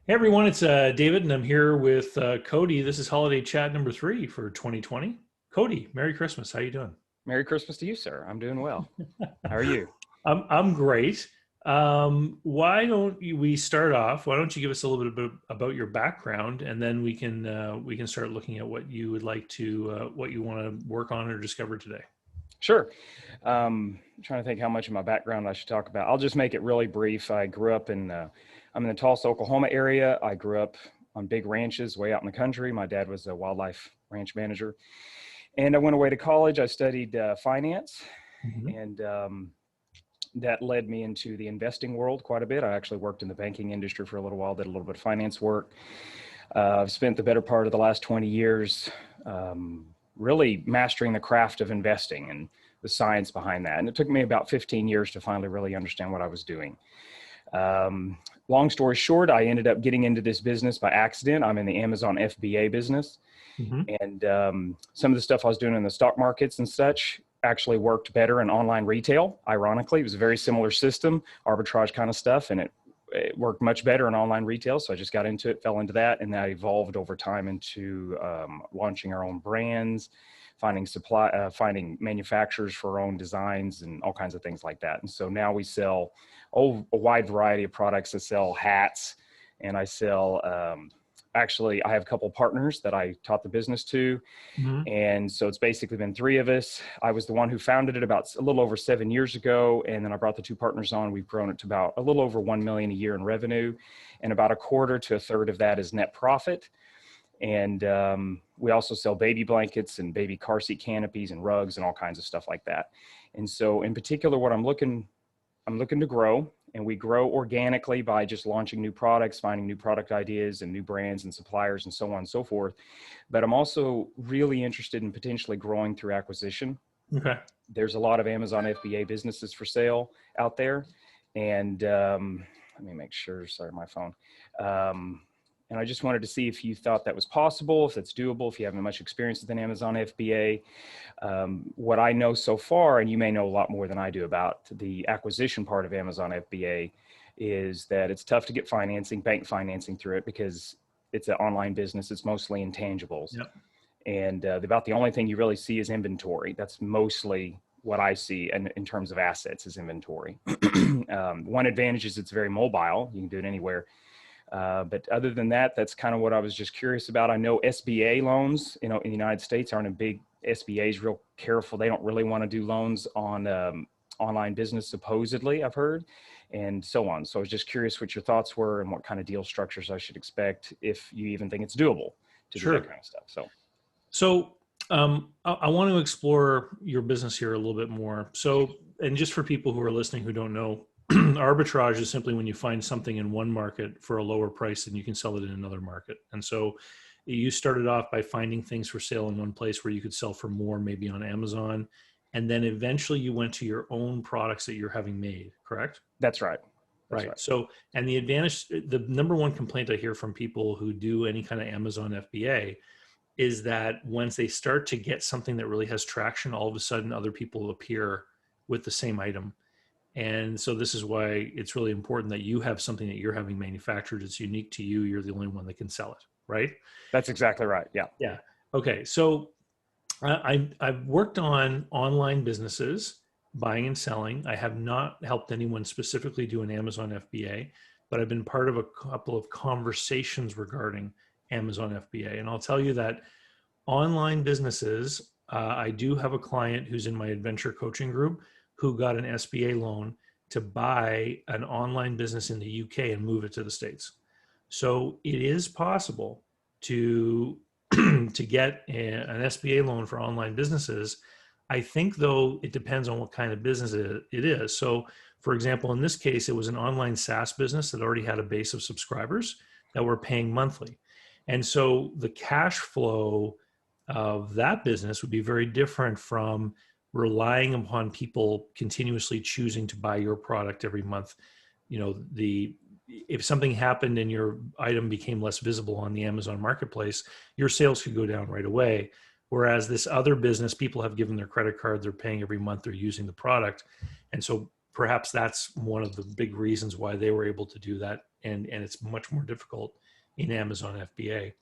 Hey everyone, it's David, and I'm here with Cody. This is holiday chat number 3 for 2020. Cody, Merry Christmas. How you doing? Merry Christmas to you, sir. I'm doing well. How are you? I'm great. Why don't we start off? Why don't you give us a little bit about your background, and then we can start looking at what you would like to what you want to work on or discover today. Sure. I'm trying to think how much of my background I should talk about. I'll just make it really brief. I grew up I'm in the Tulsa, Oklahoma area. I grew up on big ranches way out in the country. My dad was a wildlife ranch manager. And I went away to college. I studied finance, Mhm. and that led me into the investing world quite a bit. I actually worked in the banking industry for a little while, did a little bit of finance work. I've spent the better part of the last 20 years really mastering the craft of investing and the science behind that. And it took me about 15 years to finally really understand what I was doing. Long story short, I ended up getting into this business by accident. I'm in the Amazon FBA business. Mhm. And some of the stuff I was doing in the stock markets and such actually worked better in online retail. Ironically, it was a very similar system, arbitrage kind of stuff, and it worked much better in online retail. So I just got into it, fell into that, and that evolved over time into launching our own brands, finding manufacturers for our own designs and all kinds of things like that. And so now we sell a wide variety of products. I sell hats, and I sell actually, I have a couple of partners that I taught the business to. Mhm. And so it's basically been 3 of us. I was the one who founded it about a little over 7 years ago. And then I brought the 2 partners on. We've grown it to about a little over 1 million a year in revenue. And about a quarter to a third of that is net profit. And we also sell baby blankets and baby car seat canopies and rugs and all kinds of stuff like that. And so in particular, what I'm looking to grow, and we grow organically by just launching new products, finding new product ideas and new brands and suppliers and so on and so forth. But I'm also really interested in potentially growing through acquisition. Okay. There's a lot of Amazon FBA businesses for sale out there. And let me make sure, sorry, my phone. And I just wanted to see if you thought that was possible, if that's doable, if you haven't much experience with an Amazon FBA. What I know so far, and you may know a lot more than I do about the acquisition part of Amazon FBA, is that it's tough to get bank financing through it because it's an online business. It's mostly intangibles. Yep. And about the only thing you really see is inventory. That's mostly what I see in terms of assets is inventory. One advantage is it's very mobile. You can do it anywhere. But other than that, that's kind of what I was just curious about. I know SBA loans, in the United States aren't a big SBA is real careful. They don't really want to do loans on online business, supposedly, I've heard, and so on. So I was just curious what your thoughts were and what kind of deal structures I should expect if you even think it's doable to do that Sure. kind of stuff. So I want to explore your business here a little bit more. So, and just for people who are listening who don't know, arbitrage is simply when you find something in one market for a lower price and you can sell it in another market. And so you started off by finding things for sale in one place where you could sell for more, maybe on Amazon. And then eventually you went to your own products that you're having made, correct? That's right. That's Right. right. So, and the number one complaint I hear from people who do any kind of Amazon FBA is that once they start to get something that really has traction, all of a sudden other people appear with the same item. And so this is why it's really important that you have something that you're having manufactured. It's unique to you. You're the only one that can sell it, right? That's exactly right. Yeah. Yeah. Okay. So I've worked on online businesses, buying and selling. I have not helped anyone specifically do an Amazon FBA, but I've been part of a couple of conversations regarding Amazon FBA. And I'll tell you that online businesses, I do have a client who's in my adventure coaching group who got an SBA loan to buy an online business in the UK and move it to the States. So it is possible to to get an SBA loan for online businesses. I think, though, it depends on what kind of business it is. So, for example, in this case, it was an online SaaS business that already had a base of subscribers that were paying monthly. And so the cash flow of that business would be very different from relying upon people continuously choosing to buy your product every month. If something happened and your item became less visible on the Amazon marketplace, your sales could go down right away. Whereas this other business, people have given their credit card, they're paying every month, they're using the product. And so perhaps that's one of the big reasons why they were able to do that and it's much more difficult in Amazon FBA.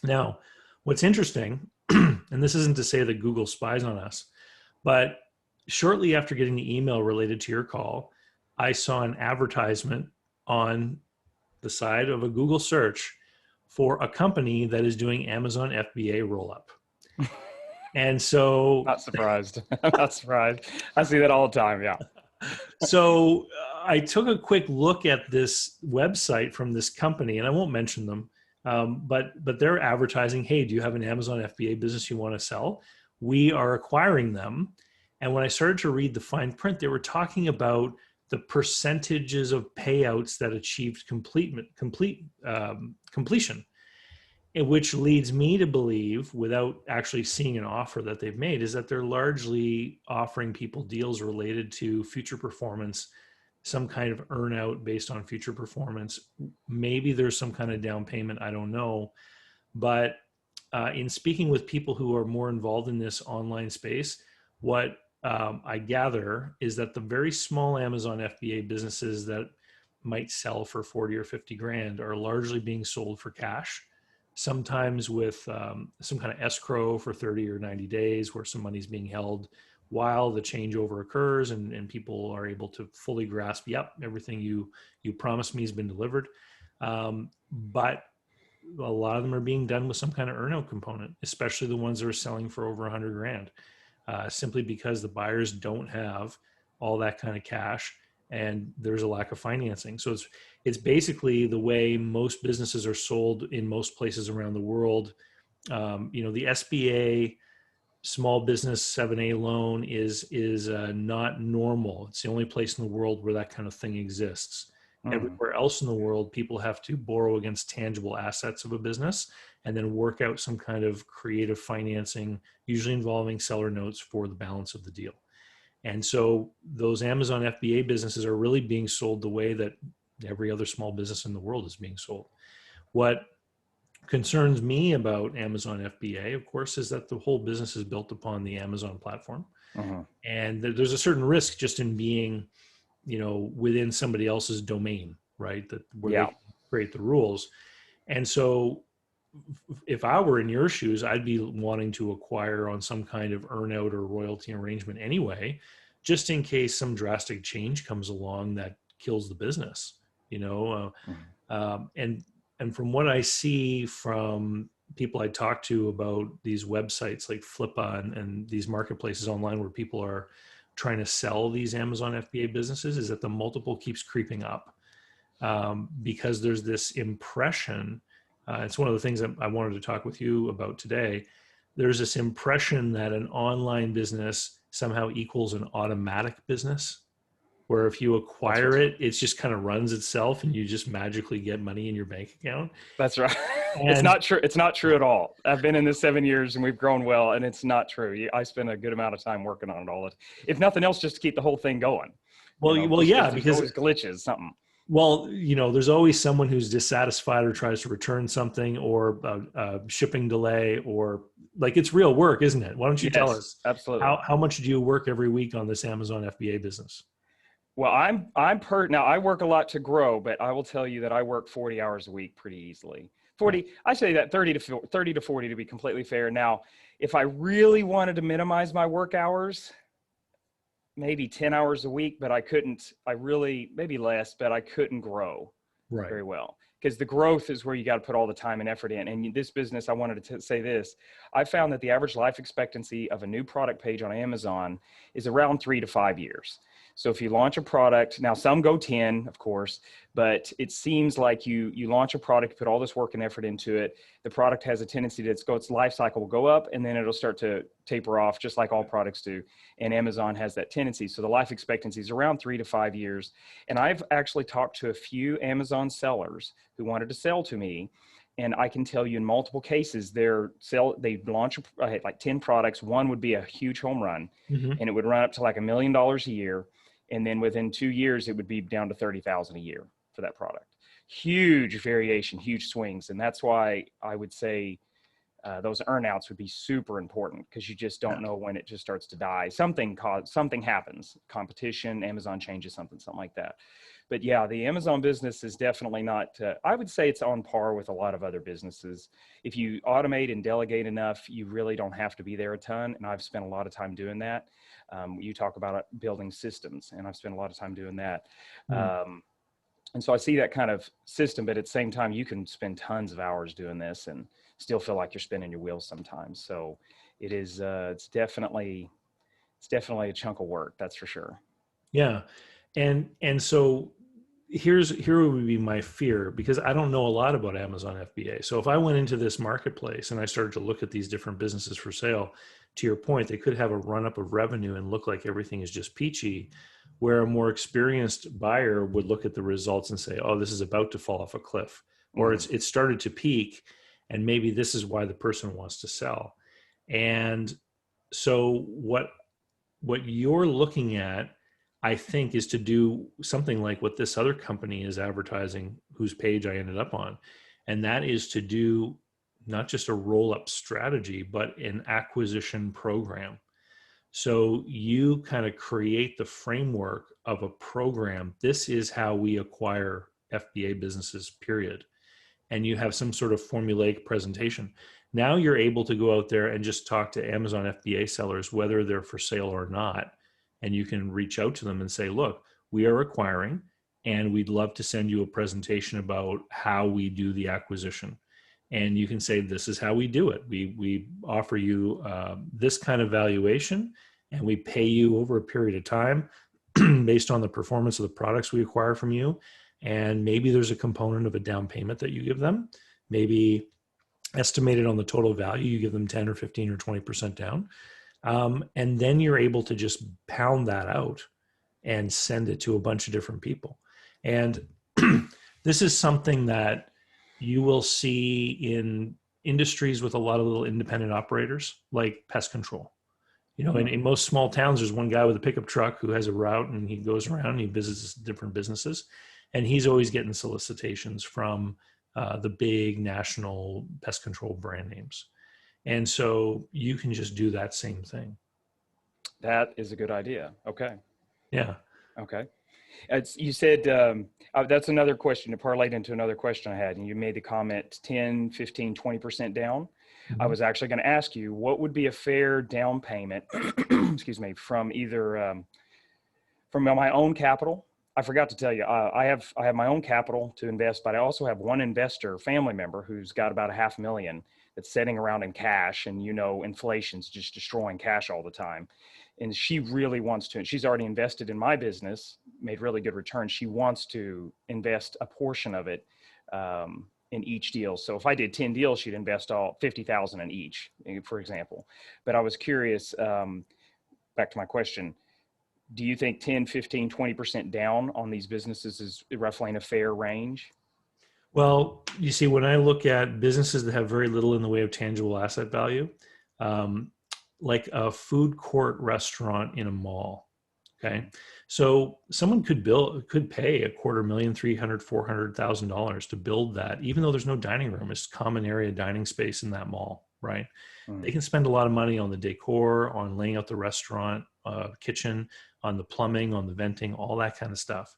Now, what's interesting, and this isn't to say that Google spies on us, but shortly after getting the email related to your call, I saw an advertisement on the side of a Google search for a company that is doing Amazon FBA roll-up. And so... Not surprised. I'm not surprised. I see that all the time, yeah. So I took a quick look at this website from this company, and I won't mention them, but they're advertising, hey, do you have an Amazon FBA business you want to sell? We are acquiring them. And when I started to read the fine print, they were talking about the percentages of payouts that achieved completion, which leads me to believe, without actually seeing an offer that they've made, is that they're largely offering people deals related to future performance, some kind of earnout based on future performance. Maybe there's some kind of down payment, I don't know. But in speaking with people who are more involved in this online space, what I gather is that the very small Amazon FBA businesses that might sell for 40 or 50 grand are largely being sold for cash, sometimes with some kind of escrow for 30 or 90 days where some money's being held while the changeover occurs, and people are able to fully grasp, yep, everything you promised me has been delivered. But a lot of them are being done with some kind of earnout component, especially the ones that are selling for over 100 grand. Simply because the buyers don't have all that kind of cash and there's a lack of financing. So it's basically the way most businesses are sold in most places around the world. The SBA small business 7A loan is not normal. It's the only place in the world where that kind of thing exists. Everywhere else in the world, people have to borrow against tangible assets of a business and then work out some kind of creative financing, usually involving seller notes for the balance of the deal. And so those Amazon FBA businesses are really being sold the way that every other small business in the world is being sold. What concerns me about Amazon FBA, of course, is that the whole business is built upon the Amazon platform. And there's a certain risk just in being within somebody else's domain, right? Where they create the rules. And so if I were in your shoes, I'd be wanting to acquire on some kind of earnout or royalty arrangement anyway, just in case some drastic change comes along that kills the business, and from what I see from people I talk to about these websites like Flippa and these marketplaces online where people are trying to sell these Amazon FBA businesses, is that the multiple keeps creeping up because there's this impression. It's one of the things that I wanted to talk with you about today. There's this impression that an online business somehow equals an automatic business, where if you acquire it, it just kind of runs itself and you just magically get money in your bank account. That's right. It's not true. It's not true at all. I've been in this 7 years and we've grown well, and it's not true. I spend a good amount of time working on it all. If nothing else, just to keep the whole thing going. Yeah, because there's glitches, something. Well, there's always someone who's dissatisfied or tries to return something, or a shipping delay, or like, it's real work, isn't it? Why don't you tell us? Absolutely. How much do you work every week on this Amazon FBA business? Well, now I work a lot to grow, but I will tell you that I work 40 hours a week pretty easily. 40, I say that 30 to 40 to be completely fair. Now, if I really wanted to minimize my work hours, maybe 10 hours a week, but maybe less, but I couldn't grow very well. Because the growth is where you got to put all the time and effort in. And this business, I wanted to say this, I found that the average life expectancy of a new product page on Amazon is around 3 to 5 years. So if you launch a product, now some go 10, of course, but it seems like you launch a product, put all this work and effort into it. The product has a tendency to its life cycle will go up and then it'll start to taper off, just like all products do. And Amazon has that tendency. So the life expectancy is around 3 to 5 years. And I've actually talked to a few Amazon sellers who wanted to sell to me. And I can tell you in multiple cases, they launch like 10 products. One would be a huge home run, and it would run up to like $1 million a year. And then within 2 years, it would be down to $30,000 a year for that product. Huge variation, huge swings. And that's why I would say those earnouts would be super important, because you just don't know when it just starts to die. Something happens, competition, Amazon changes something like that. But yeah, the Amazon business is definitely not, I would say it's on par with a lot of other businesses. If you automate and delegate enough, you really don't have to be there a ton. And I've spent a lot of time doing that. You talk about building systems, and I've spent a lot of time doing that. And so I see that kind of system, but at the same time, you can spend tons of hours doing this and still feel like you're spinning your wheels sometimes. So it is, it's definitely a chunk of work. That's for sure. Yeah. And so here would be my fear, because I don't know a lot about Amazon FBA. So if I went into this marketplace and I started to look at these different businesses for sale, to your point, they could have a run up of revenue and look like everything is just peachy, where a more experienced buyer would look at the results and say, oh, this is about to fall off a cliff, or it started to peak, and maybe this is why the person wants to sell. And so what you're looking at, I think, is to do something like what this other company is advertising, whose page I ended up on. And that is to do not just a roll-up strategy, but an acquisition program. So you kind of create the framework of a program. This is how we acquire FBA businesses, period. And you have some sort of formulaic presentation. Now you're able to go out there and just talk to Amazon FBA sellers, whether they're for sale or not. And you can reach out to them and say, look, we are acquiring, and we'd love to send you a presentation about how we do the acquisition. And you can say, this is how we do it. We offer you this kind of valuation, and we pay you over a period of time based on the performance of the products we acquire from you. And maybe there's a component of a down payment that you give them. Maybe estimated on the total value, you give them 10 or 15 or 20% down. And then you're able to just pound that out and send it to a bunch of different people. And this is something that you will see in industries with a lot of little independent operators, like pest control. You know, in most small towns, there's one guy with a pickup truck who has a route, and he goes around and he visits different businesses. And he's always getting solicitations from the big national pest control brand names. And so you can just do that same thing. That is a good idea. Okay. Yeah. Okay. You said, that's another question to parlay into another question I had. And you made the comment 10, 15, 20% down. I was actually going to ask you, what would be a fair down payment, excuse me, from either, from my own capital? I forgot to tell you, I have my own capital to invest, but I also have one investor, family member, who's got about $500,000 that's sitting around in cash. And, you know, inflation's just destroying cash all the time. And she really wants to, and she's already invested in my business, made really good returns. She wants to invest a portion of it in each deal. So if I did 10 deals, she'd invest all 50,000 in each, for example. But I was curious, back to my question, do you think 10, 15, 20% down on these businesses is roughly in a fair range? Well, you see, when I look at businesses that have very little in the way of tangible asset value, like a food court restaurant in a mall. Okay. So someone could pay $250,000, $300,000, $400,000 to build that, even though there's no dining room. It's common area dining space in that mall, right? They can spend a lot of money on the decor, on laying out the restaurant, kitchen, on the plumbing, on the venting, all that kind of stuff.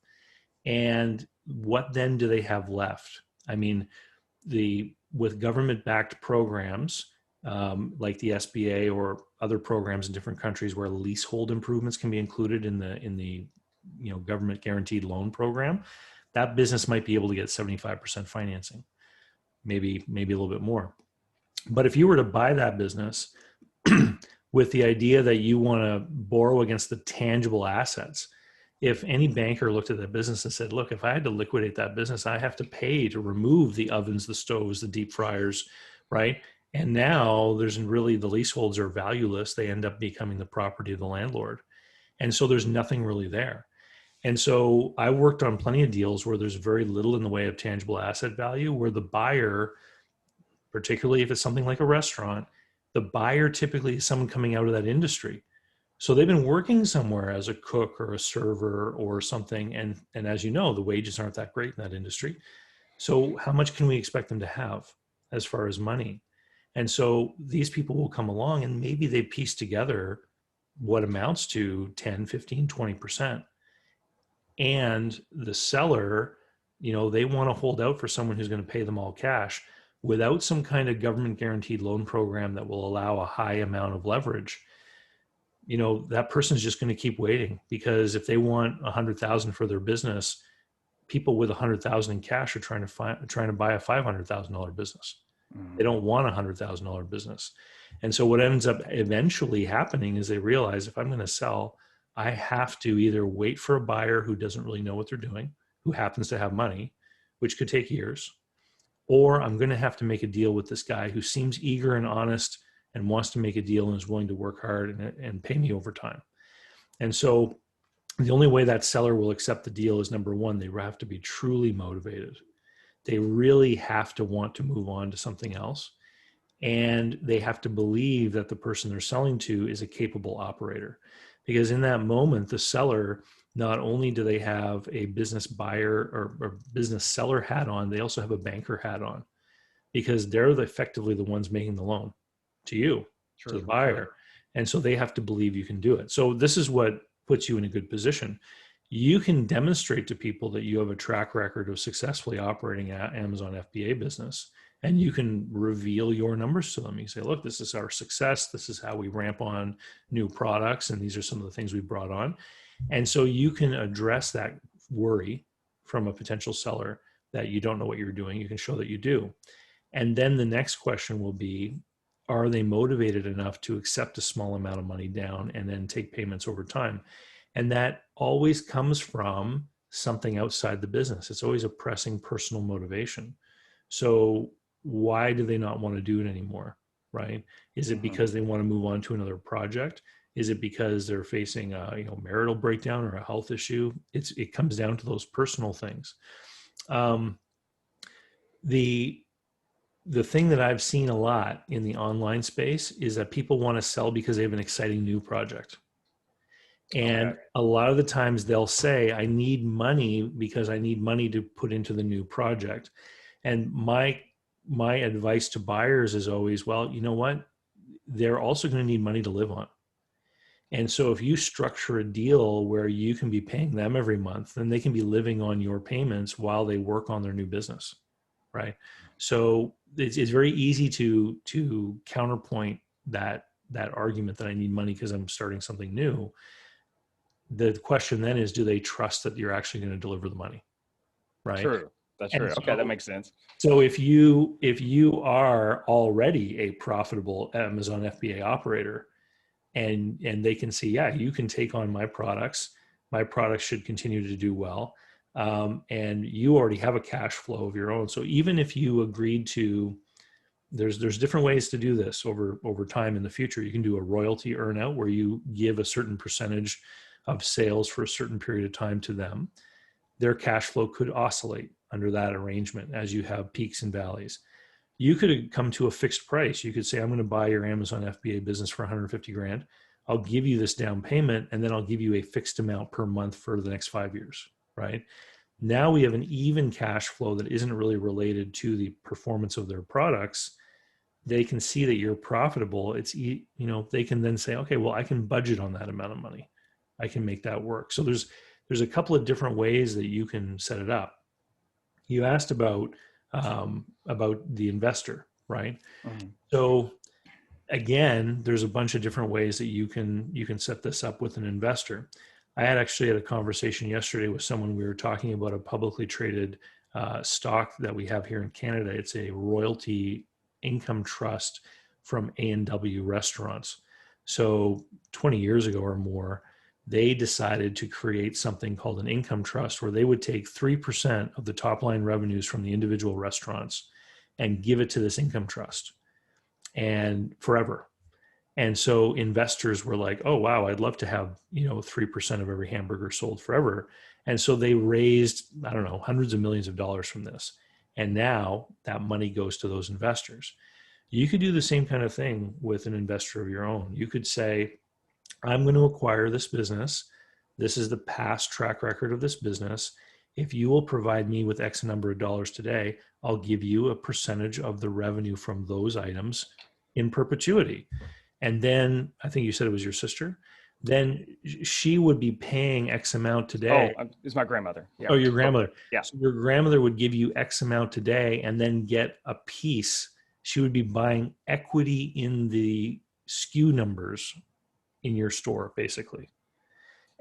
And what then do they have left? I mean, with government-backed programs, like the SBA or other programs in different countries where leasehold improvements can be included in the government guaranteed loan program, that business might be able to get 75% financing, maybe a little bit more. But if you were to buy that business with the idea that you want to borrow against the tangible assets, if any banker looked at that business and said, look, if I had to liquidate that business, I have to pay to remove the ovens, the stoves, the deep fryers, right? And now the leaseholds are valueless. They end up becoming the property of the landlord. And so there's nothing really there. And so I worked on plenty of deals where there's very little in the way of tangible asset value, where the buyer, particularly if it's something like a restaurant, the buyer typically is someone coming out of that industry. So they've been working somewhere as a cook or a server or something. And as you know, the wages aren't that great in that industry. So how much can we expect them to have as far as money? And so these people will come along and maybe they piece together what amounts to 10, 15, 20%. and the seller, they want to hold out for someone who's going to pay them all cash without some kind of government guaranteed loan program that will allow a high amount of leverage. That person's just going to keep waiting, because if they want 100,000 for their business, people with 100,000 in cash are trying to buy a $500,000 business. They don't want a $100,000 business. And so what ends up eventually happening is they realize, if I'm going to sell, I have to either wait for a buyer who doesn't really know what they're doing, who happens to have money, which could take years, or I'm going to have to make a deal with this guy who seems eager and honest and wants to make a deal and is willing to work hard and pay me over time. And so the only way that seller will accept the deal is, number one, they have to be truly motivated. They really have to want to move on to something else. And they have to believe that the person they're selling to is a capable operator. Because in that moment, the seller, not only do they have a business buyer or business seller hat on, they also have a banker hat on, because they're effectively the ones making the loan to you, to the buyer. And so they have to believe you can do it. So this is what puts you in a good position. You can demonstrate to people that you have a track record of successfully operating an Amazon FBA business, and you can reveal your numbers to them. You say, look, this is our success. This is how we ramp on new products. And these are some of the things we brought on. And so you can address that worry from a potential seller that you don't know what you're doing. You can show that you do. And then the next question will be, are they motivated enough to accept a small amount of money down and then take payments over time? And that always comes from something outside the business. It's always a pressing personal motivation. So why do they not want to do it anymore, right? Is it because they want to move on to another project? Is it because they're facing a marital breakdown or a health issue? It comes down to those personal things. The thing that I've seen a lot in the online space is that people want to sell because they have an exciting new project. And a lot of the times they'll say, I need money because I need money to put into the new project. And my advice to buyers is always, well, you know what? They're also going to need money to live on. And so if you structure a deal where you can be paying them every month, then they can be living on your payments while they work on their new business, right? So it's very easy to counterpoint that argument that I need money because I'm starting something new. The question then is, do they trust that you're actually going to deliver the money, right? True. That's true. So, okay, that makes sense. So if you are already a profitable Amazon FBA operator, and they can see, yeah, you can take on my products should continue to do well, and you already have a cash flow of your own. So even if you agreed to, there's different ways to do this over time in the future. You can do a royalty earnout where you give a certain percentage of sales for a certain period of time to them. Their cash flow could oscillate under that arrangement as you have peaks and valleys. You could come to a fixed price. You could say, I'm going to buy your Amazon FBA business for 150 grand. I'll give you this down payment, and then I'll give you a fixed amount per month for the next 5 years, right? Now we have an even cash flow that isn't really related to the performance of their products. They can see that you're profitable. They can then say, okay, well, I can budget on that amount of money. I can make that work. So there's a couple of different ways that you can set it up. You asked about the investor, right? Mm-hmm. So again, there's a bunch of different ways that you can set this up with an investor. I had a conversation yesterday with someone. We were talking about a publicly traded stock that we have here in Canada. It's a royalty income trust from A&W Restaurants. So 20 years ago or more, they decided to create something called an income trust, where they would take 3% of the top line revenues from the individual restaurants and give it to this income trust, and forever. And so investors were like, oh, wow, I'd love to have, 3% of every hamburger sold forever. And so they raised, I don't know, hundreds of millions of dollars from this. And now that money goes to those investors. You could do the same kind of thing with an investor of your own. You could say, I'm going to acquire this business. This is the past track record of this business. If you will provide me with X number of dollars today, I'll give you a percentage of the revenue from those items in perpetuity. And then I think you said it was your sister. then she would be paying X amount today. Oh, it's my grandmother. Yeah. Oh, your grandmother. Yeah. So your grandmother would give you X amount today and then get a piece. She would be buying equity in the SKU numbers in your store, basically.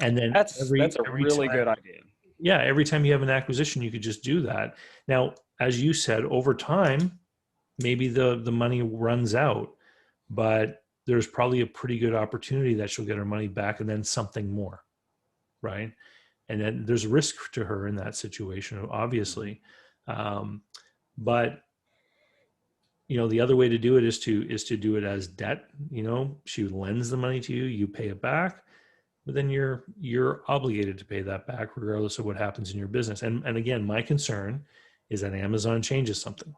And then That's a every really time, good idea. yeah, every time you have an acquisition, you could just do that. Now, as you said, over time, maybe the money runs out, but there's probably a pretty good opportunity that she'll get her money back and then something more, right? And then there's risk to her in that situation, obviously. But the other way to do it is to do it as debt. She lends the money to you, you pay it back, but then you're obligated to pay that back regardless of what happens in your business. And again, my concern is that Amazon changes something.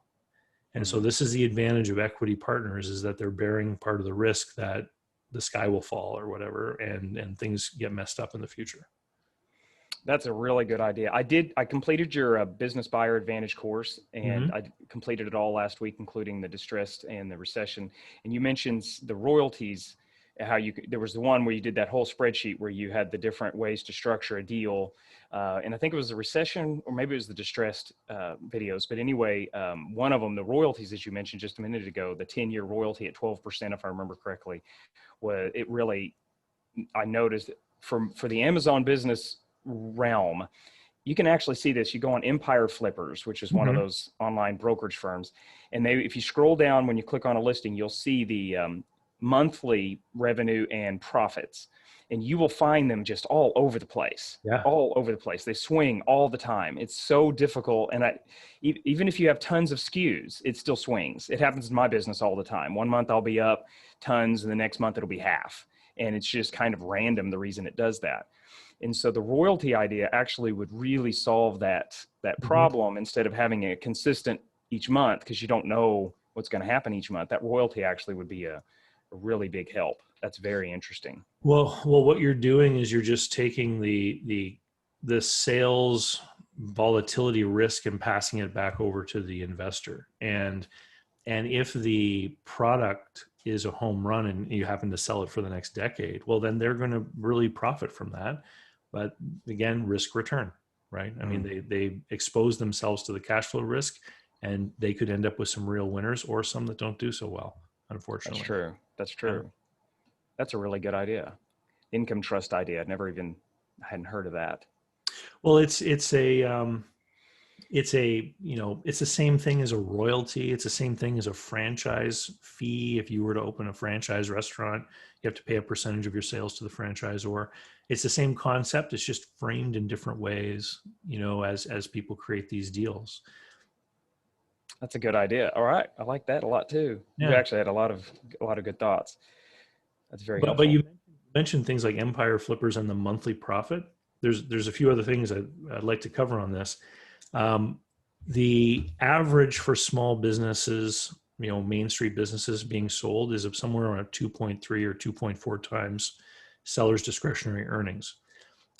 And so this is the advantage of equity partners, is that they're bearing part of the risk that the sky will fall or whatever, and things get messed up in the future. That's a really good idea. I completed your business buyer advantage course, and I completed it all last week, including the distressed and the recession. And you mentioned the royalties, how there was the one where you did that whole spreadsheet where you had the different ways to structure a deal. And I think it was the recession, or maybe it was the distressed videos. But anyway, one of them, the royalties that you mentioned just a minute ago, the 10-year royalty at 12%, if I remember correctly, I noticed for the Amazon business realm, you can actually see this. You go on Empire Flippers, which is one of those online brokerage firms, and if you scroll down, when you click on a listing, you'll see the monthly revenue and profits, and you will find them just all over the place. All over the place. They swing all the time. It's so difficult. And even if you have tons of SKUs, it still swings. It happens in my business all the time. One month I'll be up tons, and the next month it'll be half. And it's just kind of random, the reason it does that. And so the royalty idea actually would really solve that problem, instead of having it consistent each month, because you don't know what's going to happen each month. That royalty actually would be a really big help. That's very interesting. Well, what you're doing is you're just taking the sales volatility risk and passing it back over to the investor. And if the product is a home run and you happen to sell it for the next decade, well, then they're going to really profit from that. But again, risk return, right? I mean, they expose themselves to the cash flow risk, and they could end up with some real winners or some that don't do so well, unfortunately. That's true. That's a really good idea. Income trust idea. I hadn't heard of that. Well, it's the same thing as a royalty. It's the same thing as a franchise fee. If you were to open a franchise restaurant, you have to pay a percentage of your sales to the franchisor. It's the same concept. It's just framed in different ways, as people create these deals. That's a good idea. All right. I like that a lot too. Yeah. You actually had a lot of good thoughts. That's very helpful. But you mentioned things like Empire Flippers and the monthly profit. There's a few other things I'd like to cover on this. The average for small businesses, Main Street businesses being sold, is of somewhere around 2.3 or 2.4 times seller's discretionary earnings.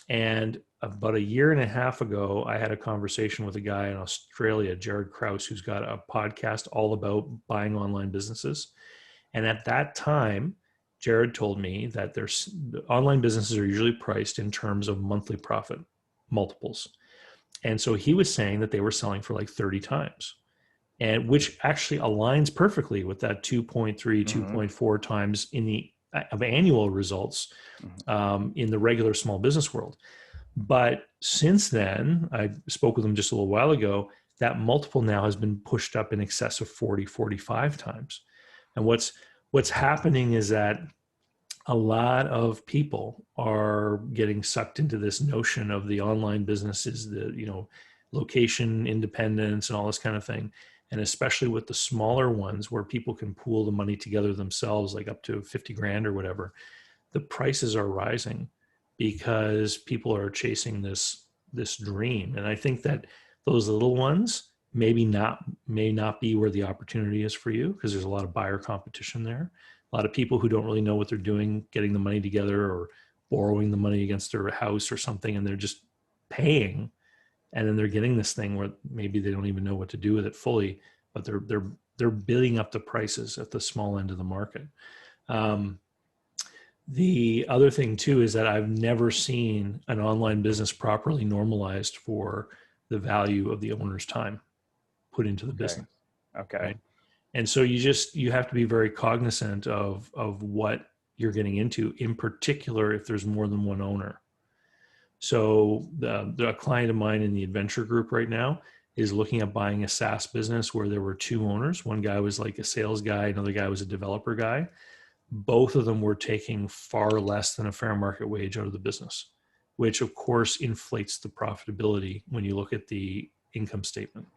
And about a year and a half ago, I had a conversation with a guy in Australia, Jared Krause, who's got a podcast all about buying online businesses. And at that time, Jared told me that online businesses are usually priced in terms of monthly profit multiples. And so he was saying that they were selling for like 30 times, and which actually aligns perfectly with that 2.3, 2.4 times of annual results in the regular small business world. But since then, I spoke with him just a little while ago, that multiple now has been pushed up in excess of 40, 45 times. And what's happening is that a lot of people are getting sucked into this notion of the online businesses, location independence and all this kind of thing. And especially with the smaller ones where people can pool the money together themselves, like up to 50 grand or whatever, the prices are rising because people are chasing this dream. And I think that those little ones may not be where the opportunity is for you, because there's a lot of buyer competition there. A lot of people who don't really know what they're doing, getting the money together or borrowing the money against their house or something, and they're just paying, and then they're getting this thing where maybe they don't even know what to do with it fully, but they're bidding up the prices at the small end of the market. The other thing too is that I've never seen an online business properly normalized for the value of the owner's time put into the Okay. business, Okay. right? And so you have to be very cognizant of what you're getting into, in particular if there's more than one owner. So a client of mine in the adventure group right now is looking at buying a SaaS business where there were two owners. One guy was like a sales guy, another guy was a developer guy. Both of them were taking far less than a fair market wage out of the business, which of course inflates the profitability when you look at the income statement.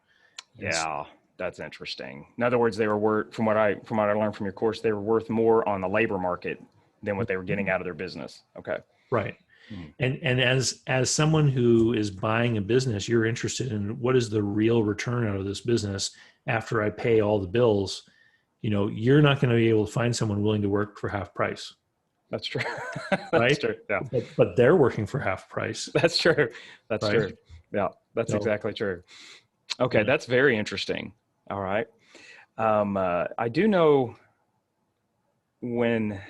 Yeah, that's interesting. In other words, they were worth, from what I learned from your course, they were worth more on the labor market than what they were getting out of their business. Okay. Right. Hmm. And as someone who is buying a business, you're interested in what is the real return out of this business after I pay all the bills. You know, you're not going to be able to find someone willing to work for half price, That's true. That's right? true. Yeah, But they're working for half price, that's true. That's right? true. Yeah, that's So, exactly true. Okay, yeah. that's very interesting. All right. I do know when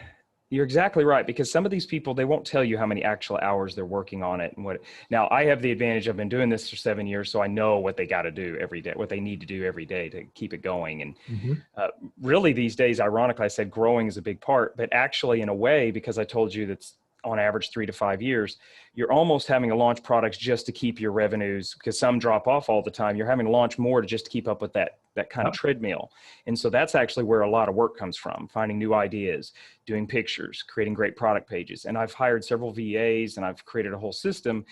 you're exactly right, because some of these people, they won't tell you how many actual hours they're working on it and what. Now, I have the advantage, I've been doing this for 7 years, so I know what they got to do every day, what they need to do every day to keep it going. And Mhm. really these days, ironically, I said growing is a big part, but actually in a way, because I told you that's on average 3 to 5 years, you're almost having to launch products just to keep your revenues, because some drop off all the time. You're having to launch more to just keep up with that kind of Yep. treadmill. And so that's actually where a lot of work comes from, finding new ideas, doing pictures, creating great product pages. And I've hired several VAs and I've created a whole system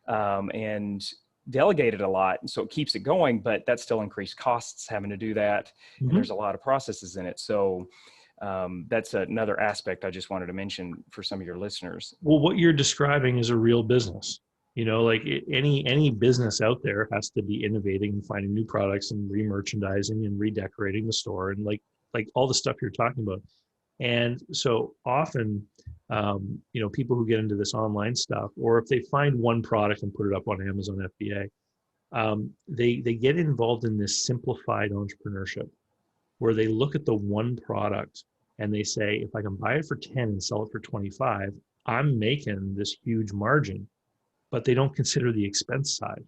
and delegated a lot. And so it keeps it going, but that still increased costs having to do that. And there's Mhm. a lot of processes in it. So that's another aspect I just wanted to mention for some of your listeners. Well, what you're describing is a real business. You know, like any business out there has to be innovating and finding new products and re-merchandising and redecorating the store and like all the stuff you're talking about. And so often, you know, people who get into this online stuff, or if they find one product and put it up on Amazon FBA, they get involved in this simplified entrepreneurship where they look at the one product and they say, if I can buy it for 10 and sell it for 25, I'm making this huge margin, but they don't consider the expense side,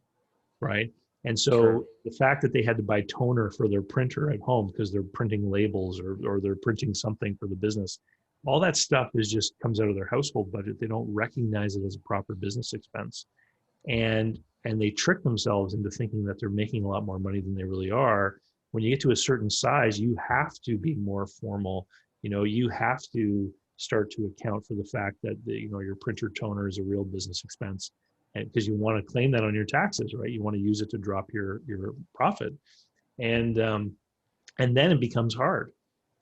right? And True. so the fact that they had to buy toner for their printer at home because they're printing labels or they're printing something for the business, all that stuff is just comes out of their household budget. They don't recognize it as a proper business expense. And they trick themselves into thinking that they're making a lot more money than they really are. When you get to a certain size, you have to be more formal. You know, you have to start to account for the fact that you know, your printer toner is a real business expense, and because you want to claim that on your taxes, right? You want to use it to drop your profit, and and then it becomes hard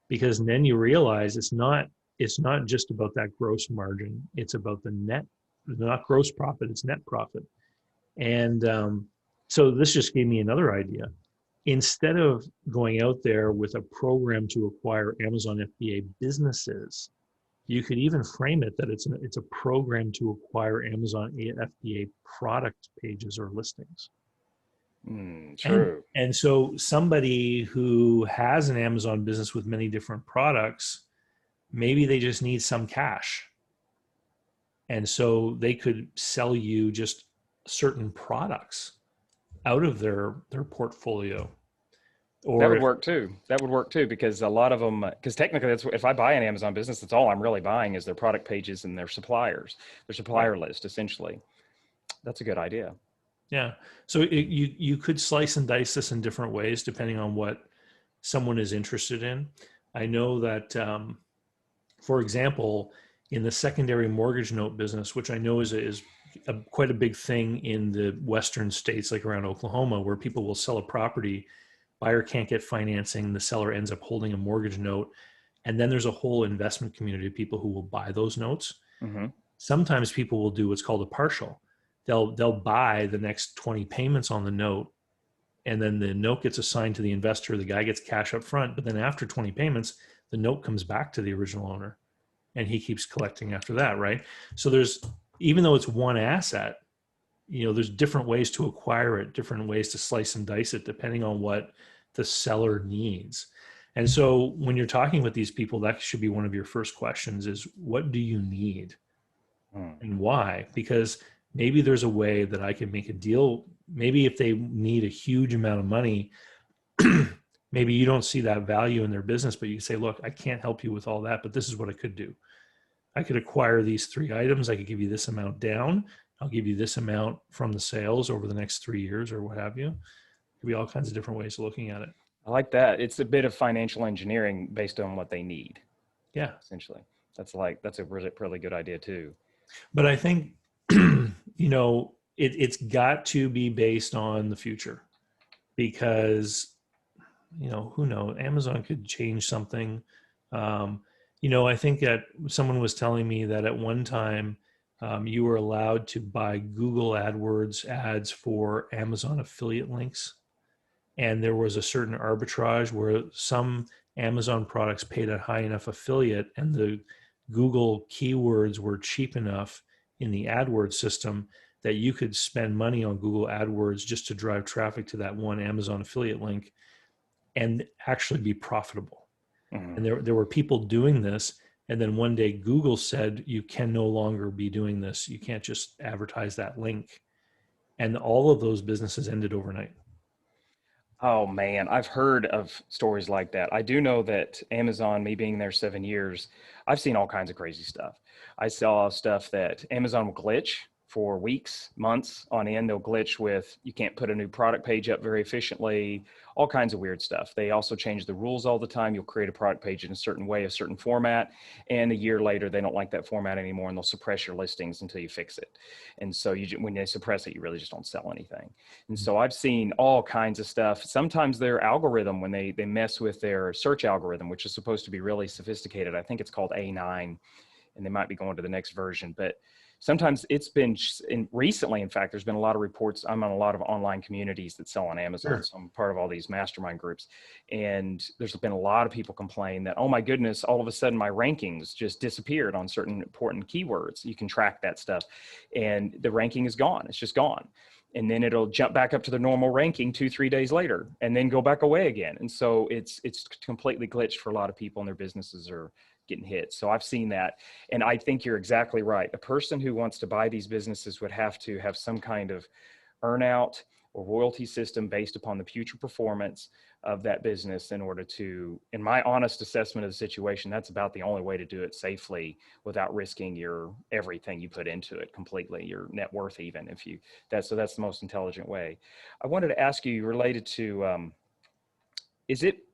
because then you realize it's not just about that gross margin. It's about the net, not gross profit. It's net profit. And so this just gave me another idea. Instead of going out there with a program to acquire Amazon FBA businesses, you could even frame it that it's a program to acquire Amazon FBA product pages or listings. And True. and so somebody who has an Amazon business with many different products, maybe they just need some cash. And so they could sell you just certain products out of their portfolio. That Or would if, work too. That would work too, because a lot of them, because technically that's, if I buy an Amazon business, that's all I'm really buying is their product pages and their suppliers, their right, supplier list, essentially. That's a good idea. yeah. So you could slice and dice this in different ways depending on what someone is interested in. I know that, for example, in the secondary mortgage note business, which I know is quite a big thing in the western states, like around Oklahoma, where people will sell a property, buyer can't get financing, the seller ends up holding a mortgage note, and then there's a whole investment community of people who will buy those notes. Hmm. Sometimes people will do what's called a partial. They'll buy the next 20 payments on the note, and then the note gets assigned to the investor. The guy gets cash up front, but then after 20 payments, the note comes back to the original owner, and he keeps collecting after that, right? So there's, even though it's one asset, you know, there's different ways to acquire it, different ways to slice and dice it, depending on what the seller needs. And so when you're talking with these people, that should be one of your first questions is, what do you need and why? Because maybe there's a way that I can make a deal. Maybe if they need a huge amount of money, maybe you don't see that value in their business, but you say, look, I can't help you with all that, but this is what I could do. I could acquire these 3 items. I could give you this amount down. I'll give you this amount from the sales over the next 3 years or what have you. It could be all kinds of different ways of looking at it. I like that. It's a bit of financial engineering based on what they need. Yeah. Essentially. That's a really good idea too. But I think, it's got to be based on the future because, who knows, Amazon could change something. I think that someone was telling me that at one time you were allowed to buy Google AdWords ads for Amazon affiliate links. And there was a certain arbitrage where some Amazon products paid a high enough affiliate and the Google keywords were cheap enough in the AdWords system that you could spend money on Google AdWords just to drive traffic to that one Amazon affiliate link and actually be profitable. Mm-hmm. And there were people doing this. And then one day Google said, you can no longer be doing this. You can't just advertise that link. And all of those businesses ended overnight. Oh man, I've heard of stories like that. I do know that Amazon, me being there 7 years, I've seen all kinds of crazy stuff. I saw stuff that Amazon will glitch for weeks, months on end. They'll glitch with, you can't put a new product page up very efficiently, all kinds of weird stuff. They also change the rules all the time. You'll create a product page in a certain way, a certain format, and a year later, they don't like that format anymore and they'll suppress your listings until you fix it. And so when they suppress it, you really just don't sell anything. And so I've seen all kinds of stuff. Sometimes their algorithm, when they mess with their search algorithm, which is supposed to be really sophisticated, I think it's called A9, and they might be going to the next version, but sometimes it's been, recently, in fact, there's been a lot of reports. I'm on a lot of online communities that sell on Amazon. Sure. So I'm part of all these mastermind groups. And there's been a lot of people complain that, oh my goodness, all of a sudden my rankings just disappeared on certain important keywords. You can track that stuff and the ranking is gone. It's just gone. And then it'll jump back up to the normal ranking 2-3 days later and then go back away again. And so it's completely glitched for a lot of people and their businesses are getting hit. So I've seen that. And I think you're exactly right. A person who wants to buy these businesses would have to have some kind of earnout or royalty system based upon the future performance of that business in order to, in my honest assessment of the situation, that's about the only way to do it safely without risking your everything you put into it completely, your net worth even, so that's the most intelligent way. I wanted to ask you related to,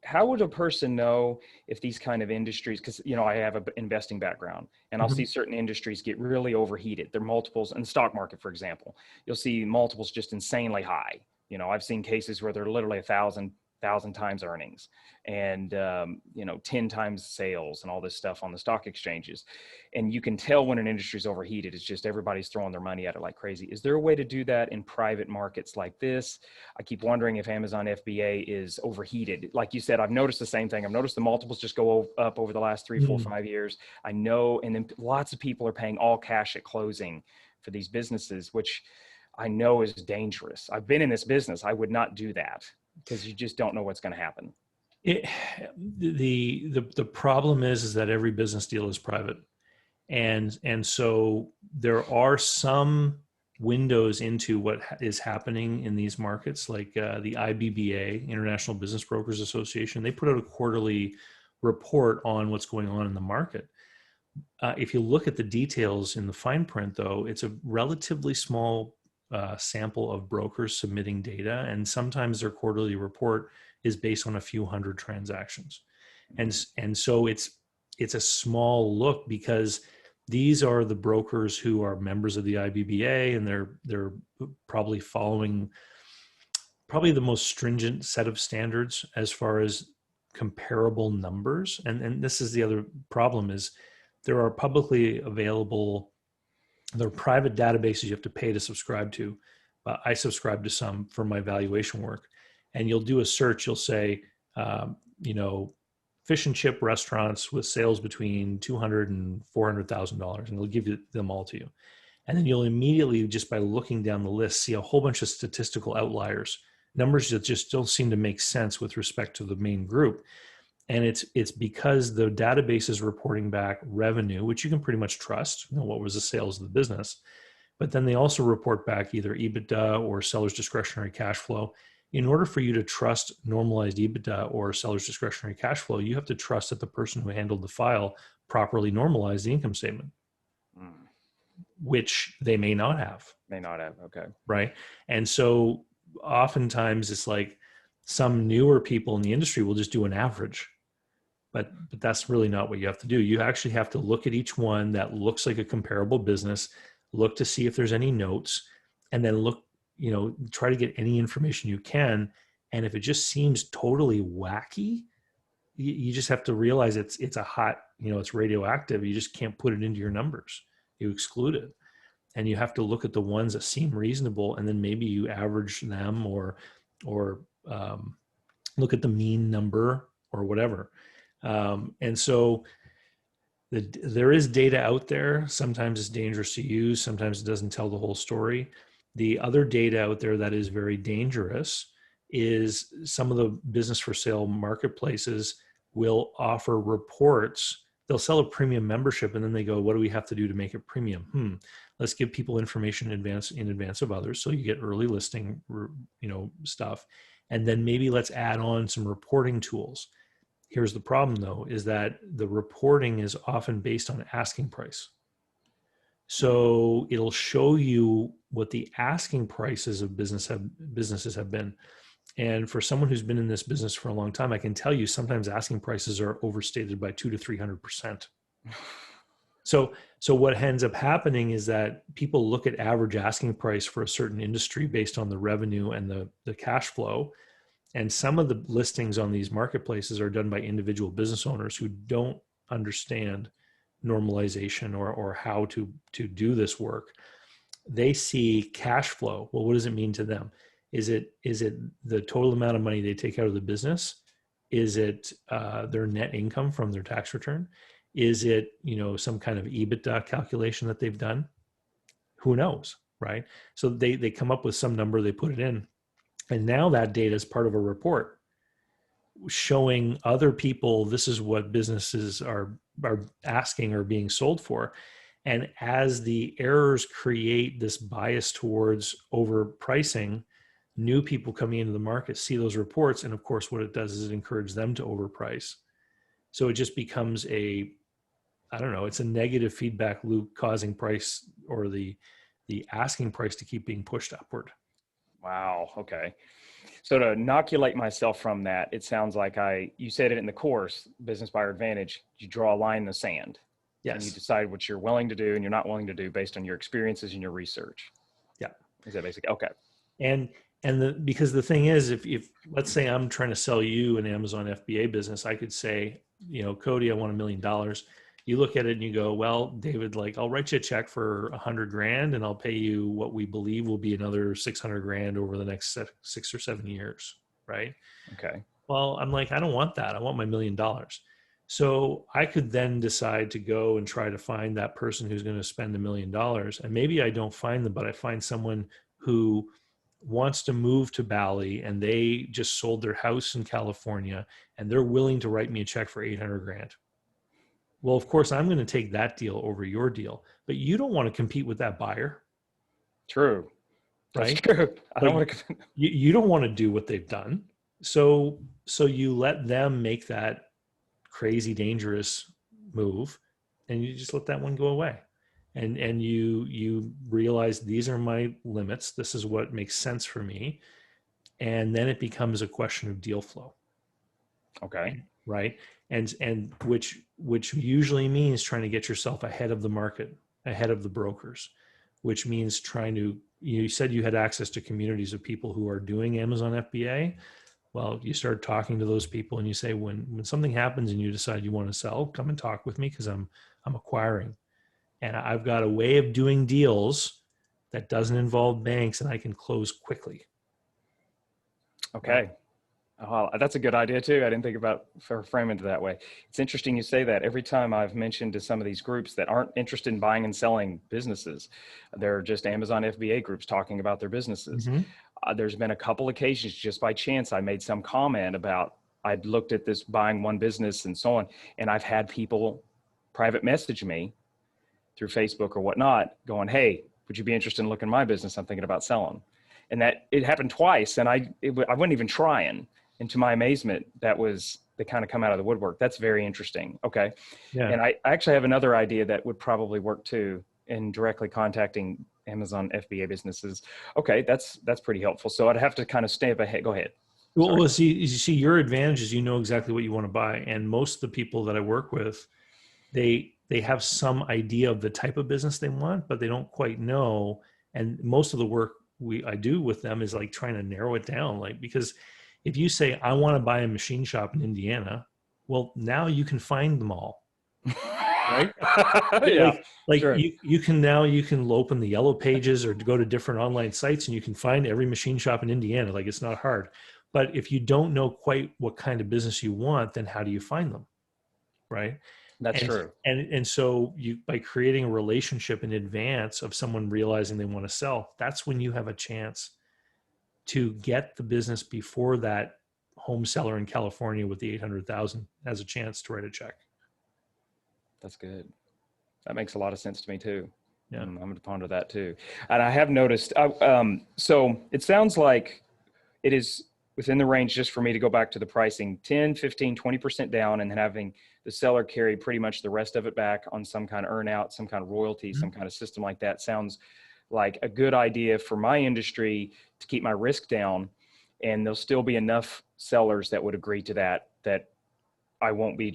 how would a person know if these kind of industries, because, I have an investing background and I'll see certain industries get really overheated. Their multiples in the stock market, for example, you'll see multiples just insanely high. I've seen cases where they're literally 1,000 times earnings and, 10 times sales and all this stuff on the stock exchanges. And you can tell when an industry is overheated. It's just everybody's throwing their money at it like crazy. Is there a way to do that in private markets like this? I keep wondering if Amazon FBA is overheated. Like you said, I've noticed the same thing. I've noticed the multiples just go up over the last 3, 4, 5 years. I know. And then lots of people are paying all cash at closing for these businesses, which I know is dangerous. I've been in this business. I would not do that, because you just don't know what's going to happen. The problem is that every business deal is private. And so there are some windows into what is happening in these markets, like the IBBA, International Business Brokers Association. They put out a quarterly report on what's going on in the market. If you look at the details in the fine print, though, it's a relatively small sample of brokers submitting data, and sometimes their quarterly report is based on a few hundred transactions, and so it's a small look because these are the brokers who are members of the IBBA, and they're probably following the most stringent set of standards as far as comparable numbers. And this is the other problem: is there are publicly available. There are private databases you have to pay to subscribe to. I subscribe to some for my valuation work. And you'll do a search. You'll say, fish and chip restaurants with sales between $200,000 and $400,000, and it'll give them all to you. And then you'll immediately, just by looking down the list, see a whole bunch of statistical outliers, numbers that just don't seem to make sense with respect to the main group. And it's because the database is reporting back revenue, which you can pretty much trust, what was the sales of the business. But then they also report back either EBITDA or seller's discretionary cash flow. In order for you to trust normalized EBITDA or seller's discretionary cash flow, you have to trust that the person who handled the file properly normalized the income statement, which they may not have. May not have. Okay. Right. And so oftentimes it's like some newer people in the industry will just do an average, but that's really not what you have to do. You actually have to look at each one that looks like a comparable business, look to see if there's any notes, and then look, try to get any information you can. And if it just seems totally wacky, you just have to realize it's a hot, it's radioactive. You just can't put it into your numbers. You exclude it. And you have to look at the ones that seem reasonable, and then maybe you average them or look at the mean number or whatever. And so there is data out there. Sometimes it's dangerous to use. Sometimes it doesn't tell the whole story. The other data out there that is very dangerous is some of the business for sale marketplaces will offer reports. They'll sell a premium membership, and then they go, what do we have to do to make it premium? Let's give people information in advance of others. So you get early listing, stuff. And then maybe let's add on some reporting tools. Here's the problem though, is that the reporting is often based on asking price. So it'll show you what the asking prices of businesses have been. And for someone who's been in this business for a long time, I can tell you sometimes asking prices are overstated by 200 to 300%. So what ends up happening is that people look at average asking price for a certain industry based on the revenue and the cash flow. And some of the listings on these marketplaces are done by individual business owners who don't understand normalization or how to do this work. They see cash flow. Well, what does it mean to them? Is it the total amount of money they take out of the business? Is it their net income from their tax return? Is it, some kind of EBITDA calculation that they've done? Who knows, right? So they come up with some number, they put it in. And now that data is part of a report showing other people, this is what businesses are asking or being sold for. And as the errors create this bias towards overpricing, new people coming into the market see those reports. And of course, what it does is it encourages them to overprice. So it just becomes it's a negative feedback loop causing price or the asking price to keep being pushed upward. Wow. Okay. So to inoculate myself from that, it sounds like you said it in the course, Business Buyer Advantage, you draw a line in the sand. Yes. And you decide what you're willing to do and you're not willing to do based on your experiences and your research. Yeah. Is that basically, okay. Because the thing is, if let's say I'm trying to sell you an Amazon FBA business, I could say, Cody, I want $1 million. You look at it and you go, well, David, I'll write you a check for $100,000 and I'll pay you what we believe will be another $600,000 over the next 6 or 7 years. Right. Okay. Well, I'm like, I don't want that. I want my $1 million. So I could then decide to go and try to find that person who's going to spend $1 million. And maybe I don't find them, but I find someone who wants to move to Bali and they just sold their house in California and they're willing to write me a check for $800,000. Well, of course, I'm going to take that deal over your deal, but you don't want to compete with that buyer. True. Right? That's true. I don't want to. You don't want to do what they've done. So you let them make that crazy, dangerous move and you just let that one go away. And you realize these are my limits. This is what makes sense for me. And then it becomes a question of deal flow. Okay. Right. And which usually means trying to get yourself ahead of the market, ahead of the brokers, which means you said you had access to communities of people who are doing Amazon FBA. Well, you start talking to those people and you say, when something happens and you decide you want to sell, come and talk with me because I'm acquiring. And I've got a way of doing deals that doesn't involve banks and I can close quickly. Okay. Oh, that's a good idea too. I didn't think about framing it that way. It's interesting you say that. Every time I've mentioned to some of these groups that aren't interested in buying and selling businesses, they're just Amazon FBA groups talking about their businesses. Mm-hmm. There's been a couple occasions just by chance I made some comment about I'd looked at this buying one business and so on. And I've had people private message me through Facebook or whatnot going, hey, would you be interested in looking at my business? I'm thinking about selling. And that it happened twice. And I wasn't even trying. And to my amazement, they kind of come out of the woodwork. That's very interesting. Okay. Yeah. And I actually have another idea that would probably work too, in directly contacting Amazon FBA businesses. Okay. That's pretty helpful. So I'd have to kind of stay up ahead. Go ahead. Well, you see, your advantage is you know exactly what you want to buy. And most of the people that I work with, they have some idea of the type of business they want, but they don't quite know. And most of the work I do with them is like trying to narrow it down. Like, because if you say, I want to buy a machine shop in Indiana, well, now you can find them all. Right? Yeah, like sure. you can open the yellow pages or go to different online sites and you can find every machine shop in Indiana. Like, it's not hard. But if you don't know quite what kind of business you want, then how do you find them? Right. That's true. And so by creating a relationship in advance of someone realizing they want to sell, that's when you have a chance to get the business before that home seller in California with the 800,000 has a chance to write a check. That's good. That makes a lot of sense to me too. Yeah. I'm going to ponder that too. And I have noticed, so it sounds like it is within the range, just for me to go back to the pricing, 10, 15, 20% down, and then having the seller carry pretty much the rest of it back on some kind of earn out, some kind of royalty, some kind of system like that. Sounds like a good idea for my industry to keep my risk down. And there'll still be enough sellers that would agree to that I won't be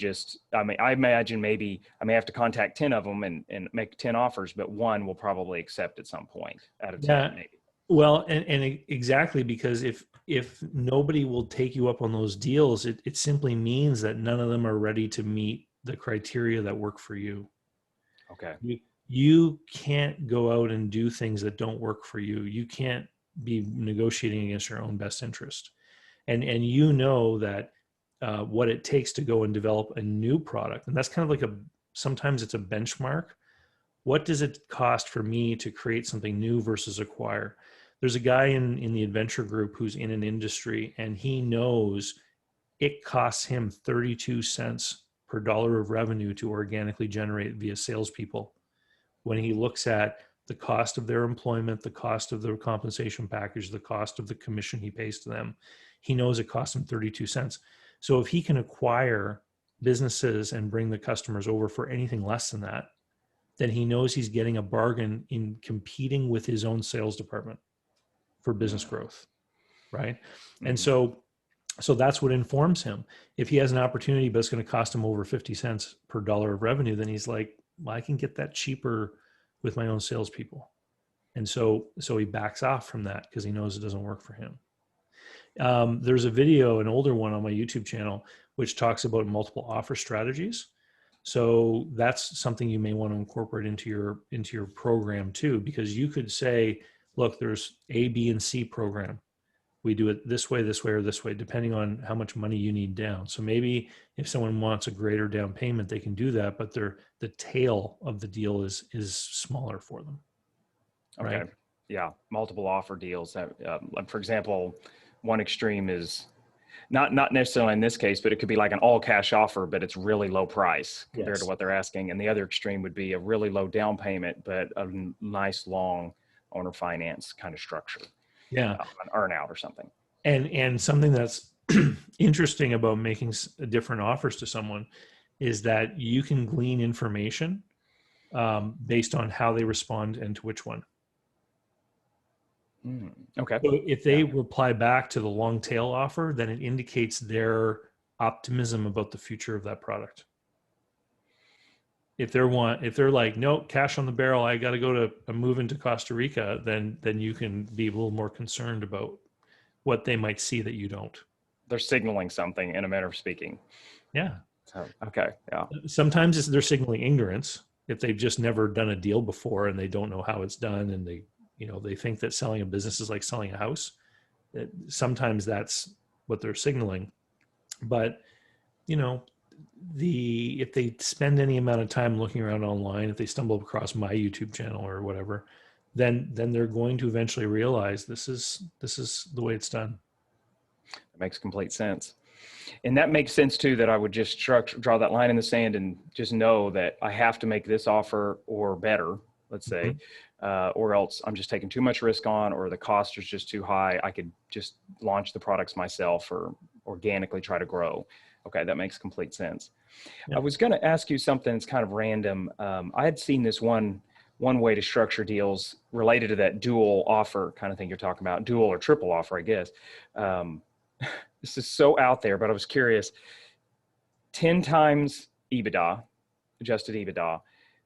I imagine maybe I may have to contact 10 of them and make 10 offers, but one will probably accept at some point out of 10 maybe. Well, and exactly, because if nobody will take you up on those deals, it simply means that none of them are ready to meet the criteria that work for you. Okay. You can't go out and do things that don't work for you. You can't be negotiating against your own best interest. And you know that what it takes to go and develop a new product. And that's kind of like sometimes it's a benchmark. What does it cost for me to create something new versus acquire? There's a guy in the adventure group who's in an industry, and he knows it costs him 32 cents per dollar of revenue to organically generate via salespeople. When he looks at the cost of their employment, the cost of their compensation package, the cost of the commission he pays to them, he knows it costs him 32 cents. So if he can acquire businesses and bring the customers over for anything less than that, then he knows he's getting a bargain in competing with his own sales department for business growth, right? Mm-hmm. And so that's what informs him. If he has an opportunity, but it's going to cost him over 50 cents per dollar of revenue, then he's like, well, I can get that cheaper with my own salespeople. And so he backs off from that because he knows it doesn't work for him. There's a video, an older one on my YouTube channel, which talks about multiple offer strategies. So that's something you may want to incorporate into your program too, because you could say, look, there's A, B, and C program. We do it this way, or this way, depending on how much money you need down. So maybe if someone wants a greater down payment, they can do that, but the tail of the deal is smaller for them. Right? Okay. Yeah. Multiple offer deals. For example, one extreme is not necessarily in this case, but it could be like an all cash offer, but it's really low price compared to what they're asking. And the other extreme would be a really low down payment, but a nice long owner finance kind of structure. Yeah. An earn out or something. And something that's interesting about making different offers to someone is that you can glean information based on how they respond and to which one. Okay. So if they reply back to the long tail offer, then it indicates their optimism about the future of that product. If they're like, no, cash on the barrel, I got to go to a move into Costa Rica, then you can be a little more concerned about what they might see that you don't. They're signaling something in a manner of speaking. Yeah. So, okay. Yeah. Sometimes they're signaling ignorance if they've just never done a deal before and they don't know how it's done, and they think that selling a business is like selling a house. Sometimes that's what they're signaling. But, if they spend any amount of time looking around online, if they stumble across my YouTube channel or whatever, then they're going to eventually realize this is the way it's done. That makes complete sense. And that makes sense too, that I would just draw that line in the sand and just know that I have to make this offer or better, let's say, or else I'm just taking too much risk on, or the cost is just too high. I could just launch the products myself or organically try to grow. Okay, that makes complete sense. Yep. I was going to ask you something that's kind of random. I had seen this one way to structure deals related to that dual offer kind of thing you're talking about, dual or triple offer, I guess. This is so out there, but I was curious. 10 times EBITDA, adjusted EBITDA,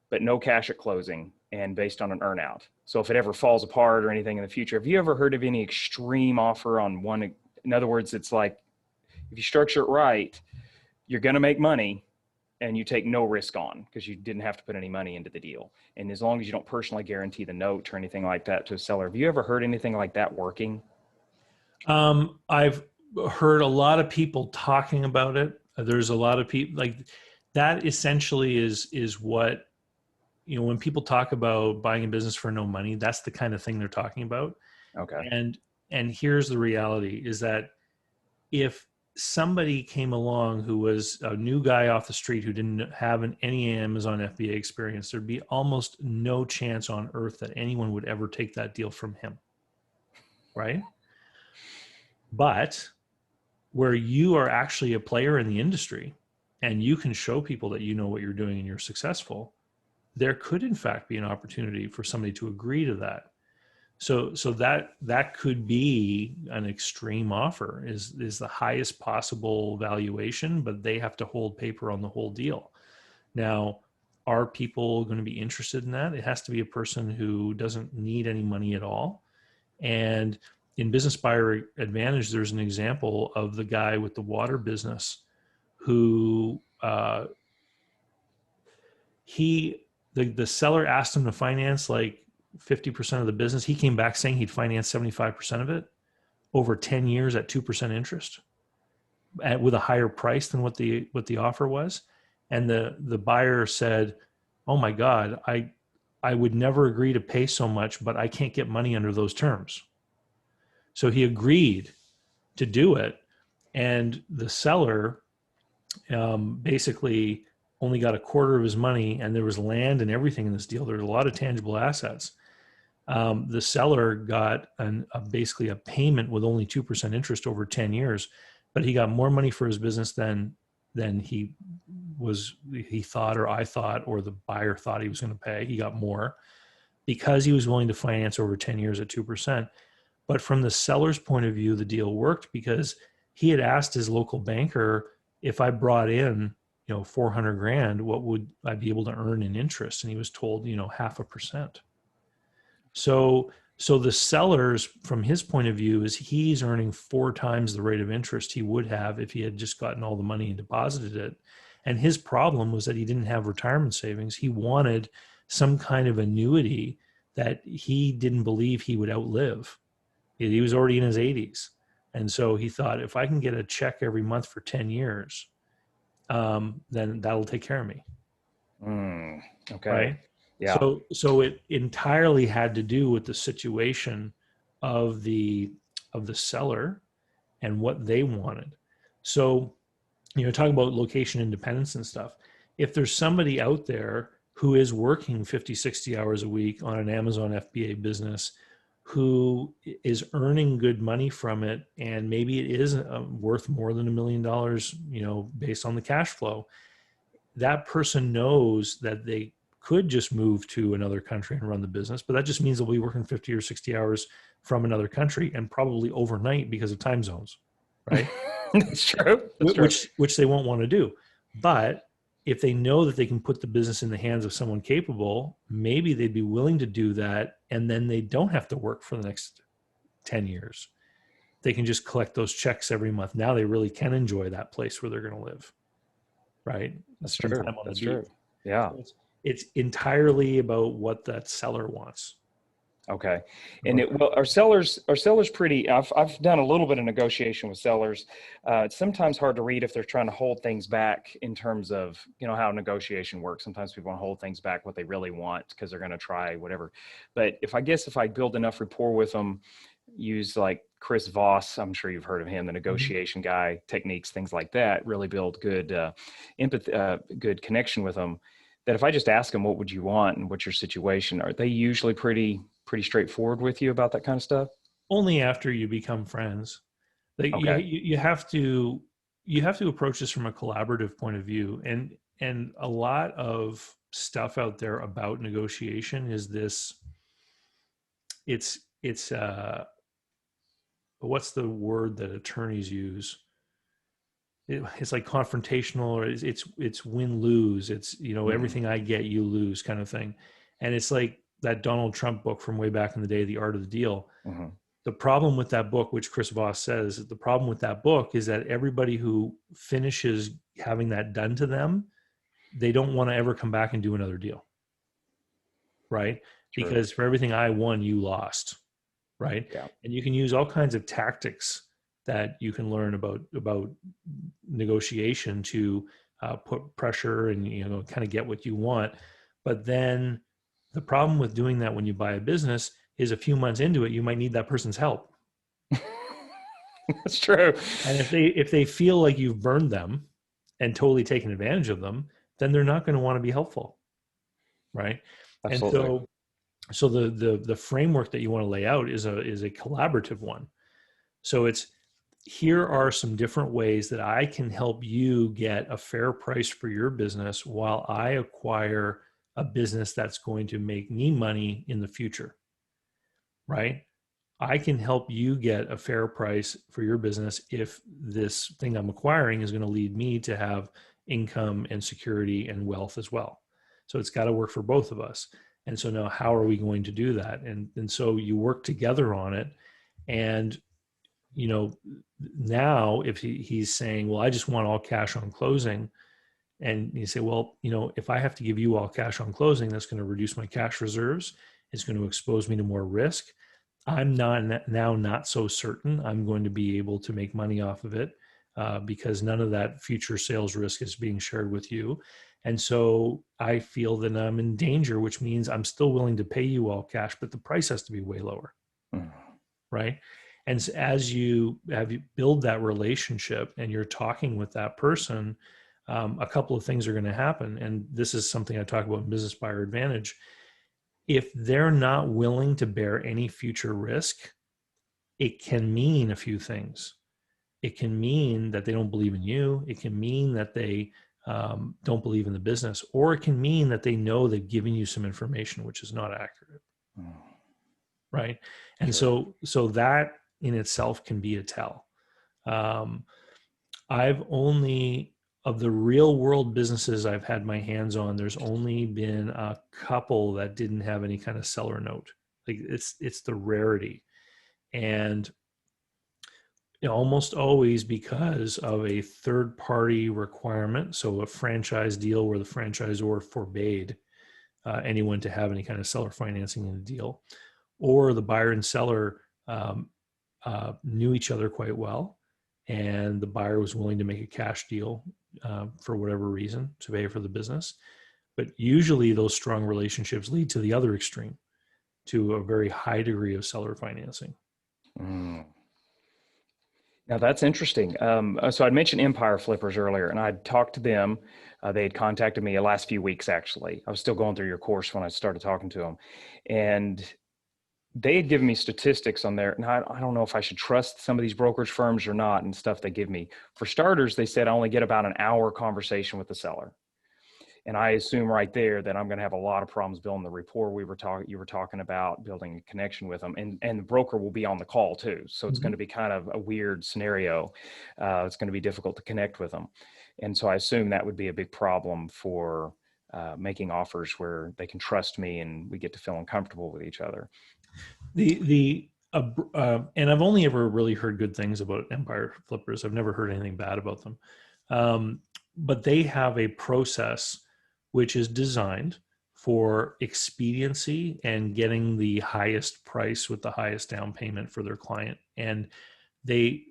but no cash at closing and based on an earnout. So if it ever falls apart or anything in the future, have you ever heard of any extreme offer on one? In other words, it's like, if you structure it right, you're going to make money and you take no risk on because you didn't have to put any money into the deal. And as long as you don't personally guarantee the note or anything like that to a seller, have you ever heard anything like that working? I've heard a lot of people talking about it. There's a lot of people like that essentially is what, when people talk about buying a business for no money, that's the kind of thing they're talking about. Okay. And here's the reality is that if somebody came along who was a new guy off the street who didn't have any Amazon FBA experience, there'd be almost no chance on earth that anyone would ever take that deal from him. Right? But where you are actually a player in the industry and you can show people that you know what you're doing and you're successful, there could in fact be an opportunity for somebody to agree to that. So that could be an extreme offer, is the highest possible valuation, but they have to hold paper on the whole deal. Now, are people going to be interested in that? It has to be a person who doesn't need any money at all. And in Business Buyer Advantage, there's an example of the guy with the water business who the seller asked him to finance like 50% of the business. He came back saying he'd finance 75% of it over 10 years at 2% interest with a higher price than what the offer was. And the buyer said, "Oh my God, I would never agree to pay so much, but I can't get money under those terms." So he agreed to do it. And the seller basically only got a quarter of his money, and there was land and everything in this deal. There was a lot of tangible assets. The seller got basically a payment with only 2% interest over 10 years, but he got more money for his business than he thought, or I thought, or the buyer thought he was going to pay. He got more because he was willing to finance over 10 years at 2%. But from the seller's point of view, the deal worked because he had asked his local banker, if I brought in, $400,000, what would I be able to earn in interest? And he was told, 0.5%. So the seller's, from his point of view, is he's earning 4 times the rate of interest he would have if he had just gotten all the money and deposited it. And his problem was that he didn't have retirement savings. He wanted some kind of annuity that he didn't believe he would outlive. He was already in his 80s. And so he thought, if I can get a check every month for 10 years, then that'll take care of me. Okay. Right. Yeah. So it entirely had to do with the situation of the seller and what they wanted. So, talking about location independence and stuff, if there's somebody out there who is working 50, 60 hours a week on an Amazon FBA business, who is earning good money from it, and maybe it is worth more than $1 million, based on the cash flow, that person knows that they could just move to another country and run the business, but that just means they'll be working 50 or 60 hours from another country, and probably overnight because of time zones, right? That's true. Which they won't want to do. But if they know that they can put the business in the hands of someone capable, maybe they'd be willing to do that. And then they don't have to work for the next 10 years. They can just collect those checks every month. Now they really can enjoy that place where they're going to live. Right? That's true. That's true. Yeah. So it's entirely about what that seller wants. Okay. And are sellers pretty, I've done a little bit of negotiation with sellers. It's sometimes hard to read if they're trying to hold things back in terms of, how negotiation works. Sometimes people want to hold things back, what they really want, because they're going to try whatever. But if I build enough rapport with them, use like Chris Voss. I'm sure you've heard of him, the Mhm. negotiation guy, techniques, things like that, really build good empathy, good connection with them. That if I just ask them, what would you want and what's your situation? Are they usually pretty straightforward with you about that kind of stuff? Only after you become friends. Like Okay. you have to approach this from a collaborative point of view, and a lot of stuff out there about negotiation is this. It's what's the word that attorneys use? It's like confrontational, or it's win lose. It's, Mm-hmm. everything I get you lose kind of thing, and it's like that Donald Trump book from way back in the day, The Art of the Deal. Mm-hmm. The problem with that book, which Chris Voss says, the problem with that book is that everybody who finishes having that done to them, they don't want to ever come back and do another deal, right? True. Because for everything I won, you lost, right? Yeah. And you can use all kinds of tactics that you can learn about negotiation to put pressure and kind of get what you want. But then the problem with doing that when you buy a business is a few months into it, you might need that person's help. That's true. And if they feel like you've burned them and totally taken advantage of them, then they're not going to want to be helpful, right? And Absolutely. so the framework that you want to lay out is a collaborative one. So it's, here are some different ways that I can help you get a fair price for your business while I acquire a business that's going to make me money in the future, right? I can help you get a fair price for your business if this thing I'm acquiring is going to lead me to have income and security and wealth as well. So it's got to work for both of us. And so now, how are we going to do that? And so you work together on it. And you know, now if he's saying, well, I just want all cash on closing, and you say, well, if I have to give you all cash on closing, that's going to reduce my cash reserves. It's going to expose me to more risk. I'm not so certain I'm going to be able to make money off of it because none of that future sales risk is being shared with you. And so I feel that I'm in danger, which means I'm still willing to pay you all cash, but the price has to be way lower, Mm. right? And as you build that relationship and you're talking with that person, a couple of things are going to happen. And this is something I talk about in Business Buyer Advantage. If they're not willing to bear any future risk, it can mean a few things. It can mean that they don't believe in you. It can mean that they don't believe in the business, or it can mean that they know they've given you some information which is not accurate, Mm. right? And Sure. so that in itself can be a tell. Um, I've only, of the real world businesses I've had my hands on, there's only been a couple that didn't have any kind of seller note. Like it's the rarity. And almost always because of a third party requirement. So a franchise deal where the franchisor forbade anyone to have any kind of seller financing in the deal, or the buyer and seller knew each other quite well, and the buyer was willing to make a cash deal for whatever reason to pay for the business. But usually those strong relationships lead to the other extreme, to a very high degree of seller financing. Mm. Now that's interesting. So I'd mentioned Empire Flippers earlier, and I'd talked to them. They had contacted me the last few weeks, actually. I was still going through your course when I started talking to them. And they had given me statistics on there. And I don't know if I should trust some of these brokerage firms or not and stuff they give me. For starters, they said I only get about an hour conversation with the seller. And I assume right there that I'm going to have a lot of problems building the rapport you were talking about, building a connection with them, and the broker will be on the call too. So it's going to Mhm. be kind of a weird scenario. It's going to be difficult to connect with them, and so I assume that would be a big problem for making offers where they can trust me and we get to feeling comfortable with each other. And I've only ever really heard good things about Empire Flippers. I've never heard anything bad about them. But they have a process which is designed for expediency and getting the highest price with the highest down payment for their client. And the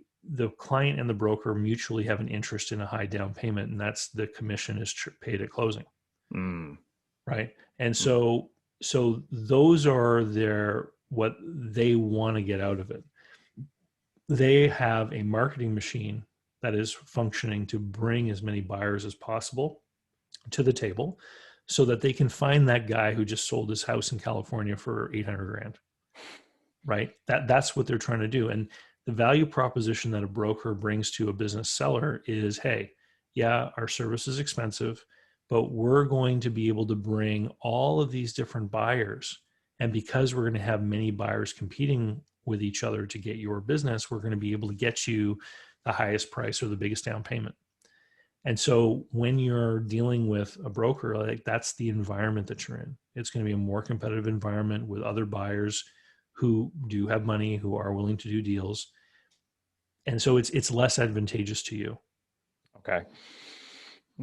client and the broker mutually have an interest in a high down payment, and that's the commission is paid at closing. Mm, Right. And mm, so those are their what they want to get out of it. They have a marketing machine that is functioning to bring as many buyers as possible to the table so that they can find that guy who just sold his house in California for 800 grand, right? That's what they're trying to do. And the value proposition that a broker brings to a business seller is, hey, yeah, our service is expensive, but we're going to be able to bring all of these different buyers. And because we're going to have many buyers competing with each other to get your business, we're going to be able to get you the highest price or the biggest down payment. And so when you're dealing with a broker, like that's the environment that you're in. It's going to be a more competitive environment with other buyers who do have money, who are willing to do deals. And so it's less advantageous to you. Okay.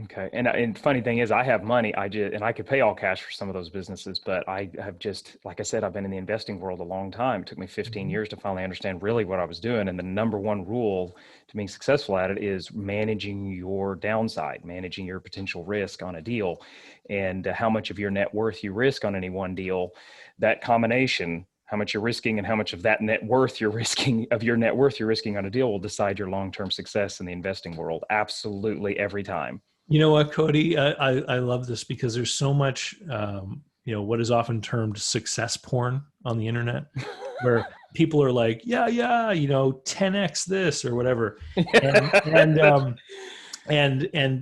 Okay. And funny thing is, I have money. And I could pay all cash for some of those businesses, but I have just, like I said, I've been in the investing world a long time. It took me 15 years to finally understand really what I was doing. And the number one rule to being successful at it is managing your downside, managing your potential risk on a deal, and how much of your net worth you risk on any one deal. That combination, how much you're risking and how much of that net worth you're risking, of your net worth you're risking on a deal, will decide your long-term success in the investing world. Absolutely every time. You know what, Cody? I love this because there's so much, what is often termed success porn on the internet, where people are like, yeah, 10x this or whatever, and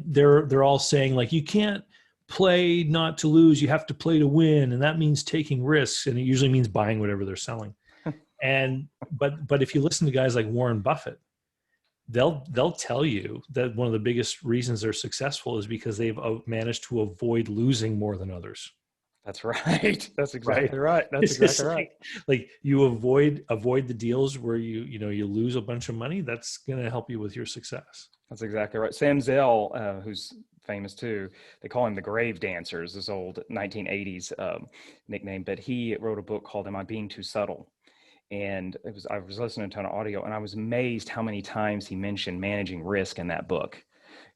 they're all saying like, you can't play not to lose, you have to play to win, and that means taking risks, and it usually means buying whatever they're selling. But if you listen to guys like Warren Buffett, they'll tell you that one of the biggest reasons they're successful is because they've managed to avoid losing more than others. That's right. That's exactly right. That's exactly right. Like you avoid the deals where you lose a bunch of money. That's going to help you with your success. That's exactly right. Sam Zell, who's famous too, they call him the Grave Dancers, this old 1980s nickname, but he wrote a book called Am I Being Too Subtle? And I was listening to an audio, and I was amazed how many times he mentioned managing risk in that book.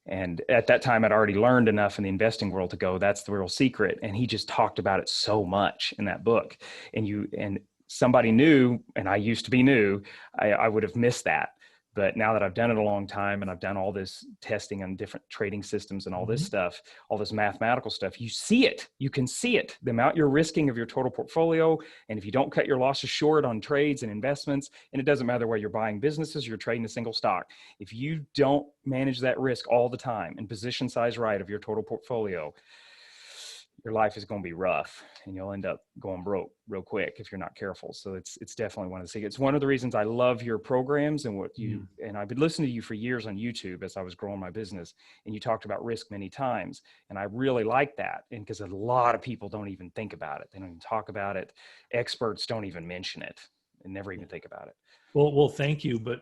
And at that time, I'd already learned enough in the investing world to go, that's the real secret. And he just talked about it so much in that book. And somebody new, and I used to be new, I would have missed that. But now that I've done it a long time and I've done all this testing on different trading systems and all this stuff, all this mathematical stuff, you see it. You can see it. The amount you're risking of your total portfolio. And if you don't cut your losses short on trades and investments, and it doesn't matter whether you're buying businesses, you're trading a single stock. If you don't manage that risk all the time and position size right of your total portfolio, your life is going to be rough, and you'll end up going broke real quick if you're not careful. So it's definitely one of the secrets. It's one of the reasons I love your programs and what you, and I've been listening to you for years on YouTube as I was growing my business, and you talked about risk many times. And I really like that. And because a lot of people don't even think about it. They don't even talk about it. Experts don't even mention it and never even think about it. Well, thank you. But,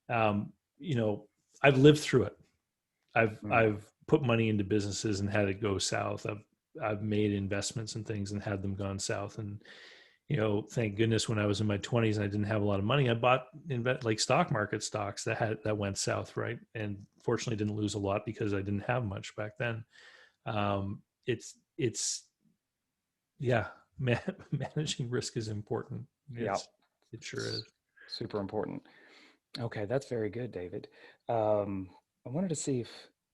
I've lived through it. I've put money into businesses and had it go south. I've made investments and things and had them gone south. And, thank goodness when I was in my 20s and I didn't have a lot of money, I bought like stock market stocks that went south. Right. And fortunately didn't lose a lot because I didn't have much back then. Managing risk is important. It sure is. Super important. Okay. That's very good, David. I wanted to see if,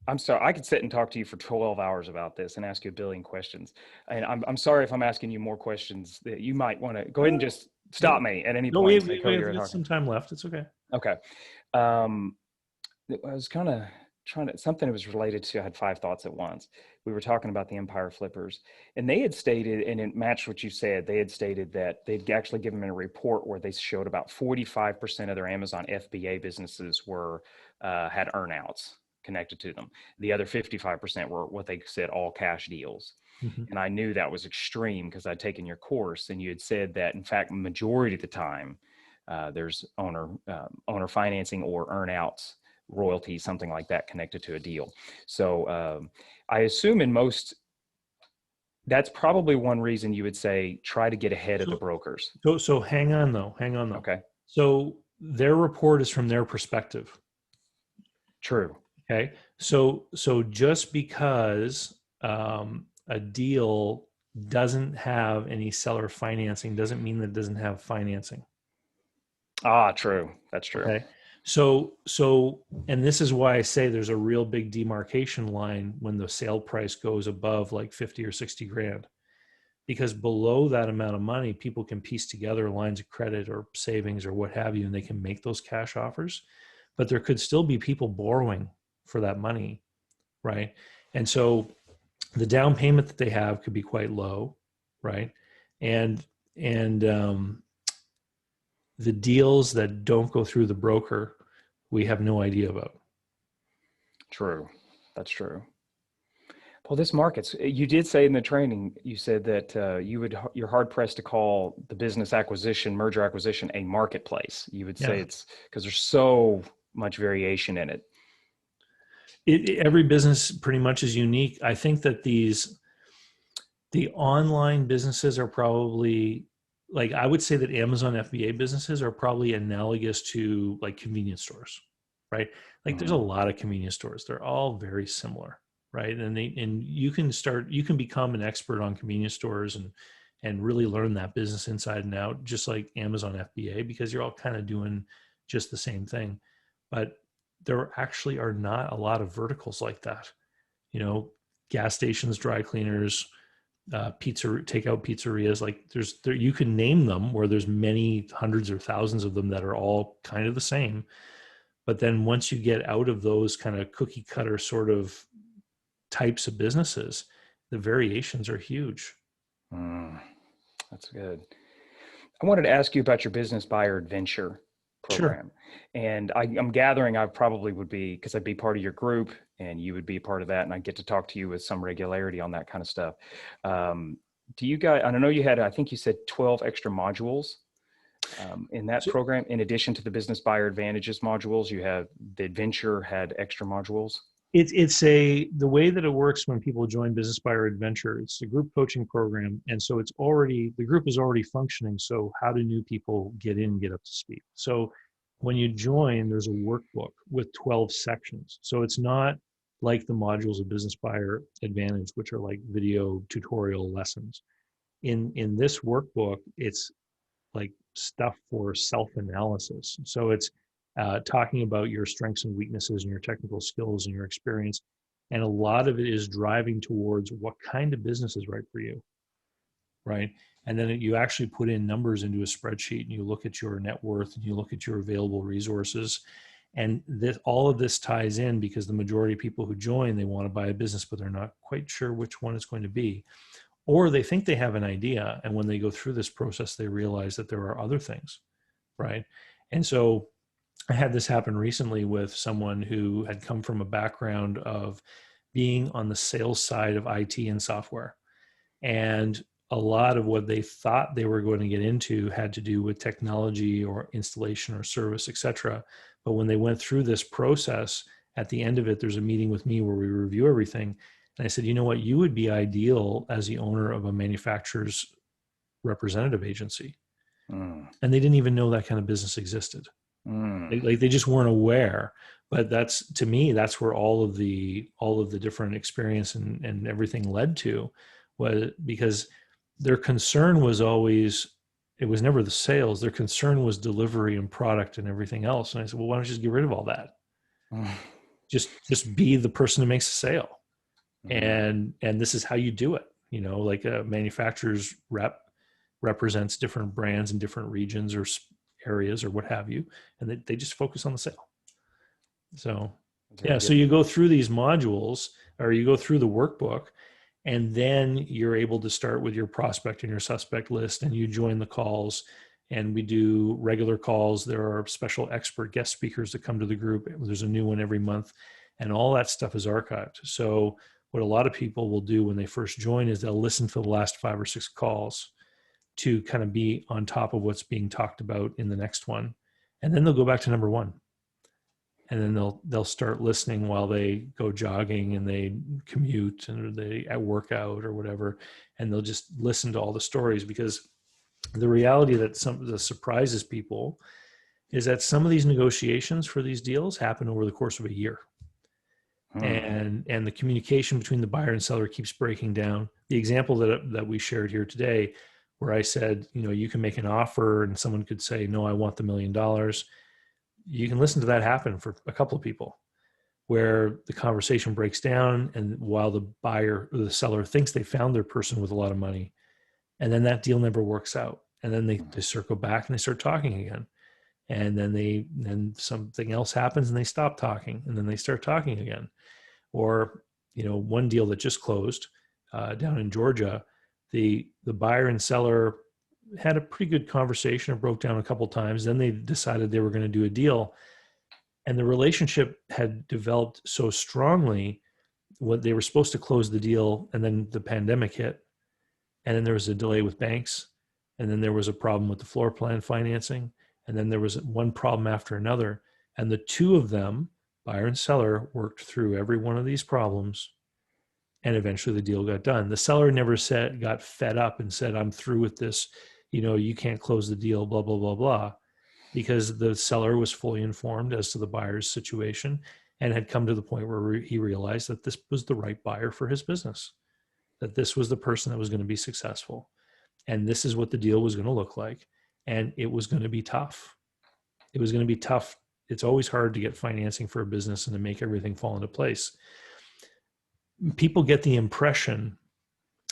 I'm sorry, I could sit and talk to you for 12 hours about this and ask you a billion questions. And I'm sorry if I'm asking you more questions that you might want to go ahead and just stop me at any point. We have some time left. It's okay. Okay. I was kind of trying to, something that was related to, I had 5 thoughts at once. We were talking about the Empire Flippers, and they had stated, and it matched what you said, they had stated that they'd actually given them a report where they showed about 45% of their Amazon FBA businesses had earnouts connected to them. The other 55% were what they said all cash deals. And I knew that was extreme because I'd taken your course, and you had said that in fact majority of the time there's owner financing or earnouts, royalties, something like that connected to a deal. So I assume in most, that's probably one reason you would say try to get ahead of the brokers. So hang on though. Okay. So their report is from their perspective. True. Okay. So just because a deal doesn't have any seller financing doesn't mean that it doesn't have financing. Ah, true. That's true. Okay. And this is why I say there's a real big demarcation line when the sale price goes above like 50 or 60 grand, because below that amount of money, people can piece together lines of credit or savings or what have you, and they can make those cash offers, but there could still be people borrowing for that money. Right. And so the down payment that they have could be quite low. Right. And the deals that don't go through the broker, we have no idea about. True. That's true. Well, this market's, you did say in the training, you said that you're hard pressed to call the business acquisition, merger acquisition, a marketplace. You would say it's because there's so much variation in it. Every business pretty much is unique. I think that the online businesses are probably, like, I would say that Amazon FBA businesses are probably analogous to like convenience stores, right? Like there's a lot of convenience stores. They're all very similar, right? And you can become an expert on convenience stores and really learn that business inside and out, just like Amazon FBA, because you're all kind of doing just the same thing. But there actually are not a lot of verticals like that. Gas stations, dry cleaners, takeout pizzerias, like you can name them, where there's many hundreds or thousands of them that are all kind of the same. But then once you get out of those kind of cookie cutter sort of types of businesses, the variations are huge. That's good. I wanted to ask you about your business buyer adventure program. Sure. And I'm gathering I probably would be, because I'd be part of your group and you would be part of that, and I get to talk to you with some regularity on that kind of stuff. Do you guys, I don't know, you had, I think you said 12 extra modules in that program. In addition to the business buyer advantages modules, you have the adventure had extra modules. The way that it works when people join Business Buyer Adventure, it's a group coaching program. And so the group is already functioning. So how do new people get up to speed? So when you join, there's a workbook with 12 sections. So it's not like the modules of Business Buyer Advantage, which are like video tutorial lessons. In this workbook, it's like stuff for self-analysis. So it's talking about your strengths and weaknesses and your technical skills and your experience. And a lot of it is driving towards what kind of business is right for you, right? And then you actually put in numbers into a spreadsheet and you look at your net worth and you look at your available resources. And all of this ties in because the majority of people who join, they want to buy a business, but they're not quite sure which one it's going to be. Or they think they have an idea. And when they go through this process, they realize that there are other things, right? And so I had this happen recently with someone who had come from a background of being on the sales side of IT and software. And a lot of what they thought they were going to get into had to do with technology or installation or service, et cetera. But when they went through this process, at the end of it, there's a meeting with me where we review everything. And I said, you know what, you would be ideal as the owner of a manufacturer's representative agency. And they didn't even know that kind of business existed. They just weren't aware. But to me, that's where all of the different experience and everything led to, was because their concern was always, it was never the sales. Their concern was delivery and product and everything else. And I said, well, why don't you just get rid of all that? Just be the person who makes a sale. And this is how you do it. Like a manufacturer's rep represents different brands in different regions or areas or what have you. And they just focus on the sale. So, yeah. So you go through these modules, or you go through the workbook, and then you're able to start with your prospect and your suspect list, and you join the calls. And we do regular calls. There are special expert guest speakers that come to the group. There's a new one every month, and all that stuff is archived. So what a lot of people will do when they first join is they'll listen to the last 5 or 6 calls to kind of be on top of what's being talked about in the next one. And then they'll go back to number 1. And then they'll start listening while they go jogging and they commute and they work out or whatever. And they'll just listen to all the stories, because the reality that surprises people is that some of these negotiations for these deals happen over the course of a year. And the communication between the buyer and seller keeps breaking down. the example that we shared here today, where I said, you can make an offer and someone could say, no, I want the $1 million. You can listen to that happen for a couple of people, where the conversation breaks down, and while the buyer or the seller thinks they found their person with a lot of money, and then that deal never works out. And then they circle back and they start talking again. And then something else happens and they stop talking, and then they start talking again. Or, one deal that just closed down in Georgia, the buyer and seller had a pretty good conversation. It broke down a couple of times. Then they decided they were going to do a deal. And the relationship had developed so strongly. What they were supposed to close the deal, and then the pandemic hit, and then there was a delay with banks, and then there was a problem with the floor plan financing, and then there was one problem after another. And the two of them, buyer and seller, worked through every one of these problems, and eventually the deal got done. The seller never got fed up and said, I'm through with this, you can't close the deal, blah, blah, blah, blah, because the seller was fully informed as to the buyer's situation and had come to the point where he realized that this was the right buyer for his business, that this was the person that was going to be successful, and this is what the deal was going to look like. And it was going to be tough. It was going to be tough. It's always hard to get financing for a business and to make everything fall into place. People get the impression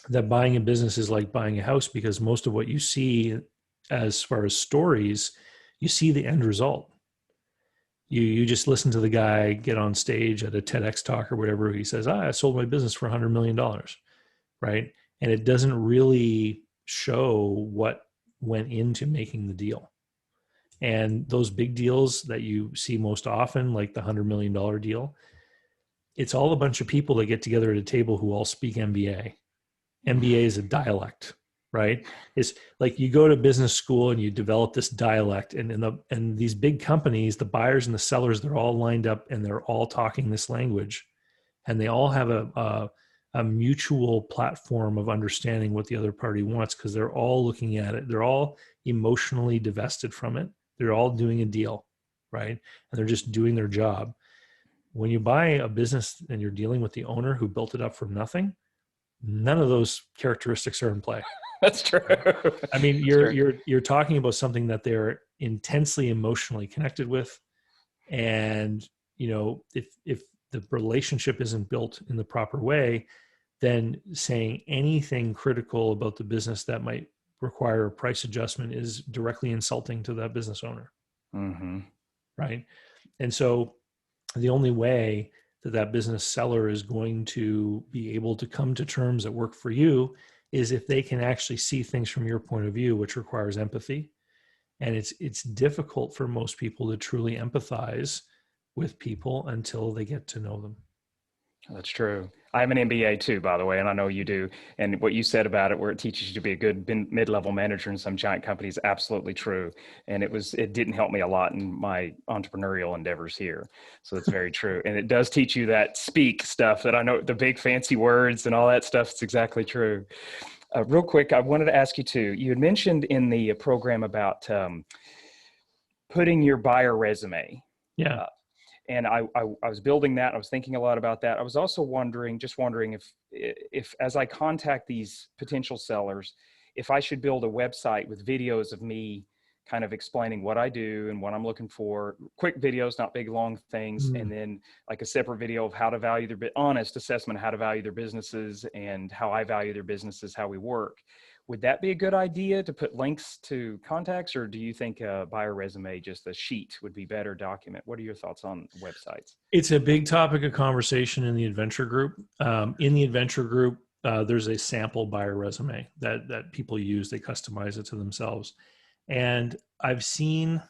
that buying a business is like buying a house, because most of what you see as far as stories, you see the end result. You just listen to the guy get on stage at a TEDx talk or whatever. He says, I sold my business for $100 million, right? And it doesn't really show what went into making the deal. And those big deals that you see most often, like the $100 million deal, it's all a bunch of people that get together at a table who all speak MBA. MBA is a dialect, right? It's like you go to business school and you develop this dialect, and these big companies, the buyers and the sellers, they're all lined up and they're all talking this language, and they all have a mutual platform of understanding what the other party wants, because they're all looking at it. They're all emotionally divested from it. They're all doing a deal, right? And they're just doing their job. When you buy a business and you're dealing with the owner who built it up from nothing, none of those characteristics are in play. That's true. I mean, you're talking about something that they're intensely emotionally connected with. And, if the relationship isn't built in the proper way, then saying anything critical about the business that might require a price adjustment is directly insulting to that business owner. Mm-hmm. Right. And so the only way that business seller is going to be able to come to terms that work for you is if they can actually see things from your point of view, which requires empathy. And it's difficult for most people to truly empathize with people until they get to know them. That's true. I have an MBA too, by the way, and I know you do. And what you said about it, where it teaches you to be a good mid-level manager in some giant companies, absolutely true. And it didn't help me a lot in my entrepreneurial endeavors here. So it's very true. And it does teach you that speak stuff that I know, the big fancy words and all that stuff. It's exactly true. Real quick, I wanted to ask you too, you had mentioned in the program about putting your buyer resume. Yeah. And I was building that. I was thinking a lot about that. I was also wondering if as I contact these potential sellers, if I should build a website with videos of me kind of explaining what I do and what I'm looking for, quick videos, not big, long things. And then like a separate video of how to value honest assessment of how to value their businesses and how I value their businesses, how we work. Would that be a good idea to put links to contacts, or do you think a buyer resume, just a sheet, would be better document? What are your thoughts on websites? It's a big topic of conversation in the adventure group. In the adventure group, there's a sample buyer resume that people use. They customize it to themselves. And I've seen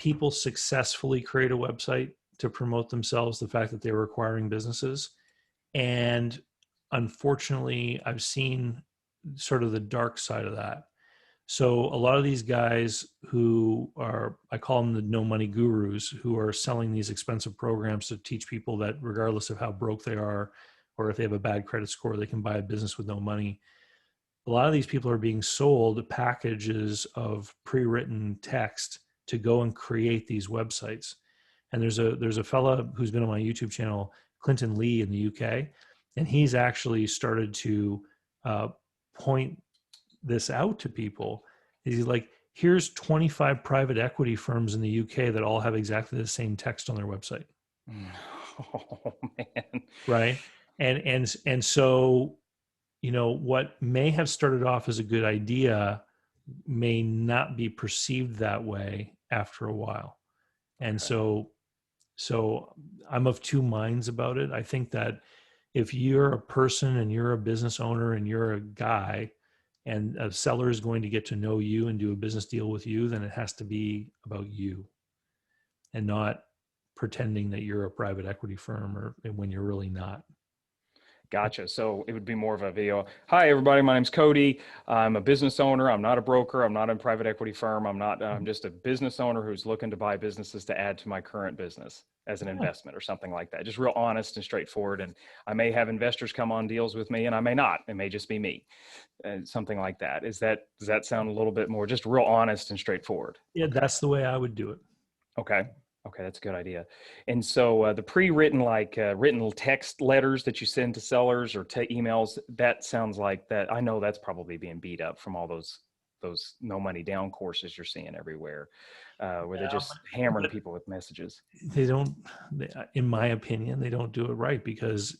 people successfully create a website to promote themselves, the fact that they were acquiring businesses. And unfortunately, I've seen sort of the dark side of that. So a lot of these guys who are, I call them the no money gurus, who are selling these expensive programs to teach people that regardless of how broke they are, or if they have a bad credit score, they can buy a business with no money. A lot of these people are being sold packages of pre-written text to go and create these websites. And there's a fella who's been on my YouTube channel, Clinton Lee, in the UK, and he's actually started to point this out to people. He's like, here's 25 private equity firms in the UK that all have exactly the same text on their website. Oh man. Right. And so, what may have started off as a good idea may not be perceived that way after a while. And Okay. so I'm of two minds about it. I think that if you're a person and you're a business owner and you're a guy and a seller is going to get to know you and do a business deal with you, then it has to be about you and not pretending that you're a private equity firm or when you're really not. Gotcha. So it would be more of a video. Hi, everybody. My name's Cody. I'm a business owner. I'm not a broker. I'm not a private equity firm. I'm just a business owner who's looking to buy businesses to add to my current business as an Yeah. investment or something like that. Just real honest and straightforward. And I may have investors come on deals with me and I may not. It may just be me. Something like that. Does that sound a little bit more just real honest and straightforward? Yeah, Okay. that's the way I would do it. Okay. Okay, that's a good idea. And so the pre-written, like written text letters that you send to sellers or emails, that sounds like that. I know that's probably being beat up from all those no money down courses you're seeing everywhere, where they're just hammering But people with messages. they don't, in my opinion, they don't do it right because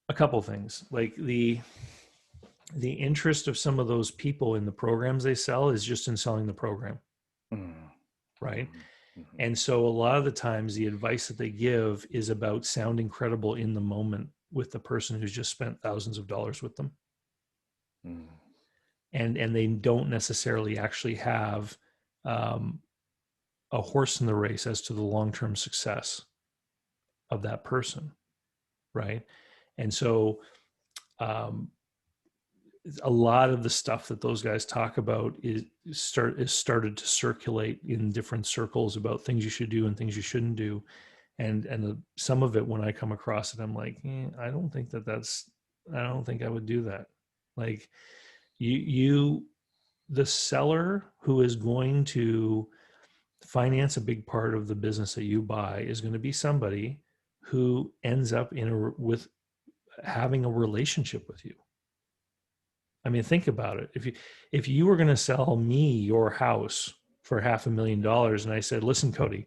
a couple things like the interest of some of those people in the programs they sell is just in selling the program, Mm, right? mhm, mhm, And so a lot of the times the advice that they give is about sounding credible in the moment with the person who's just spent thousands of dollars with them. mm. And they don't necessarily actually have um, a horse in the race as to the long-term success of that person, right? And so um, a lot of the stuff that those guys talk about is started to circulate in different circles about things you should do and things you shouldn't do, and some of it when I come across it, I'm like, I don't think I don't think I would do that. Like you the seller who is going to finance a big part of the business that you buy is going to be somebody who ends up with having a relationship with you. I mean, think about it. If you were going to sell me your house for $500,000, and I said, "Listen, Cody,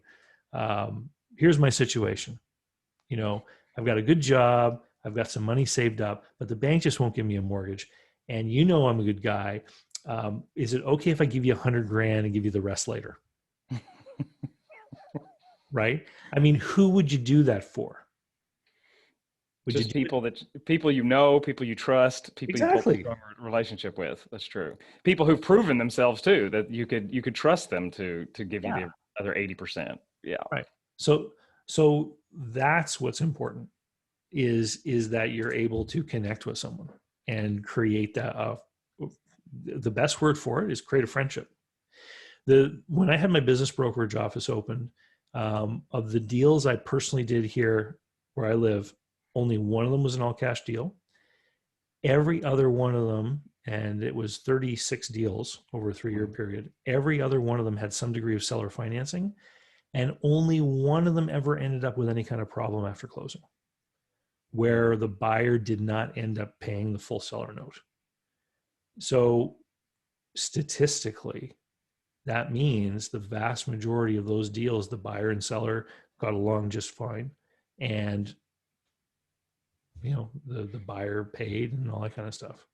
here's my situation. You know, I've got a good job, I've got some money saved up, but the bank just won't give me a mortgage. And I'm a good guy. Is it okay if I give you 100 grand and give you the rest later?" Right? I mean, who would you do that for? Would you Just do it? people you know, people you trust, people you built a Exactly. strong relationship with. That's true. People who've proven themselves too, that you could trust them to give you Yeah. the other 80%. Yeah. Right. So that's what's important is that you're able to connect with someone and create that. The best word for it is create a friendship. When I had my business brokerage office opened, of the deals I personally did here where I live, only one of them was an all cash deal. Every other one of them, and it was 36 deals over a 3-year Mhm. period, every other one of them had some degree of seller financing, and only one of them ever ended up with any kind of problem after closing, where the buyer did not end up paying the full seller note. So statistically, that means the vast majority of those deals, the buyer and seller got along just fine. And, the buyer paid and all that kind of stuff.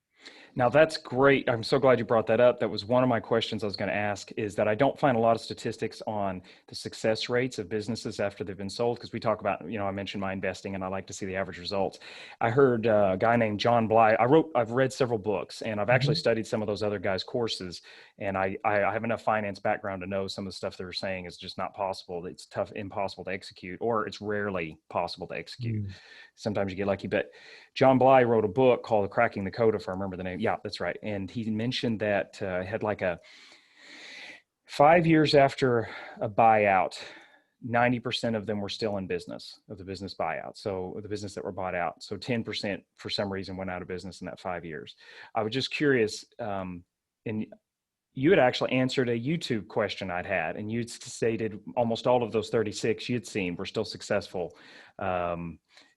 Now that's great. I'm so glad you brought that up. That was one of my questions I was going to ask, is that I don't find a lot of statistics on the success rates of businesses after they've been sold. Because we talk about, I mentioned my investing and I like to see the average results. I heard a guy named John Bly. I've read several books and I've actually Mhm. studied some of those other guys' courses. And I have enough finance background to know some of the stuff they're saying is just not possible. It's tough, impossible to execute, or it's rarely possible to execute. Mm. Sometimes you get lucky, but John Bly wrote a book called Cracking the Code, if I remember the name. Yeah, that's right. And he mentioned that had like a 5 years after a buyout, 90% of them were still in business of the business buyout. So the business that were bought out. So 10% for some reason went out of business in that 5 years. I was just curious, and you had actually answered a YouTube question I'd had, and you'd stated almost all of those 36 you'd seen were still successful,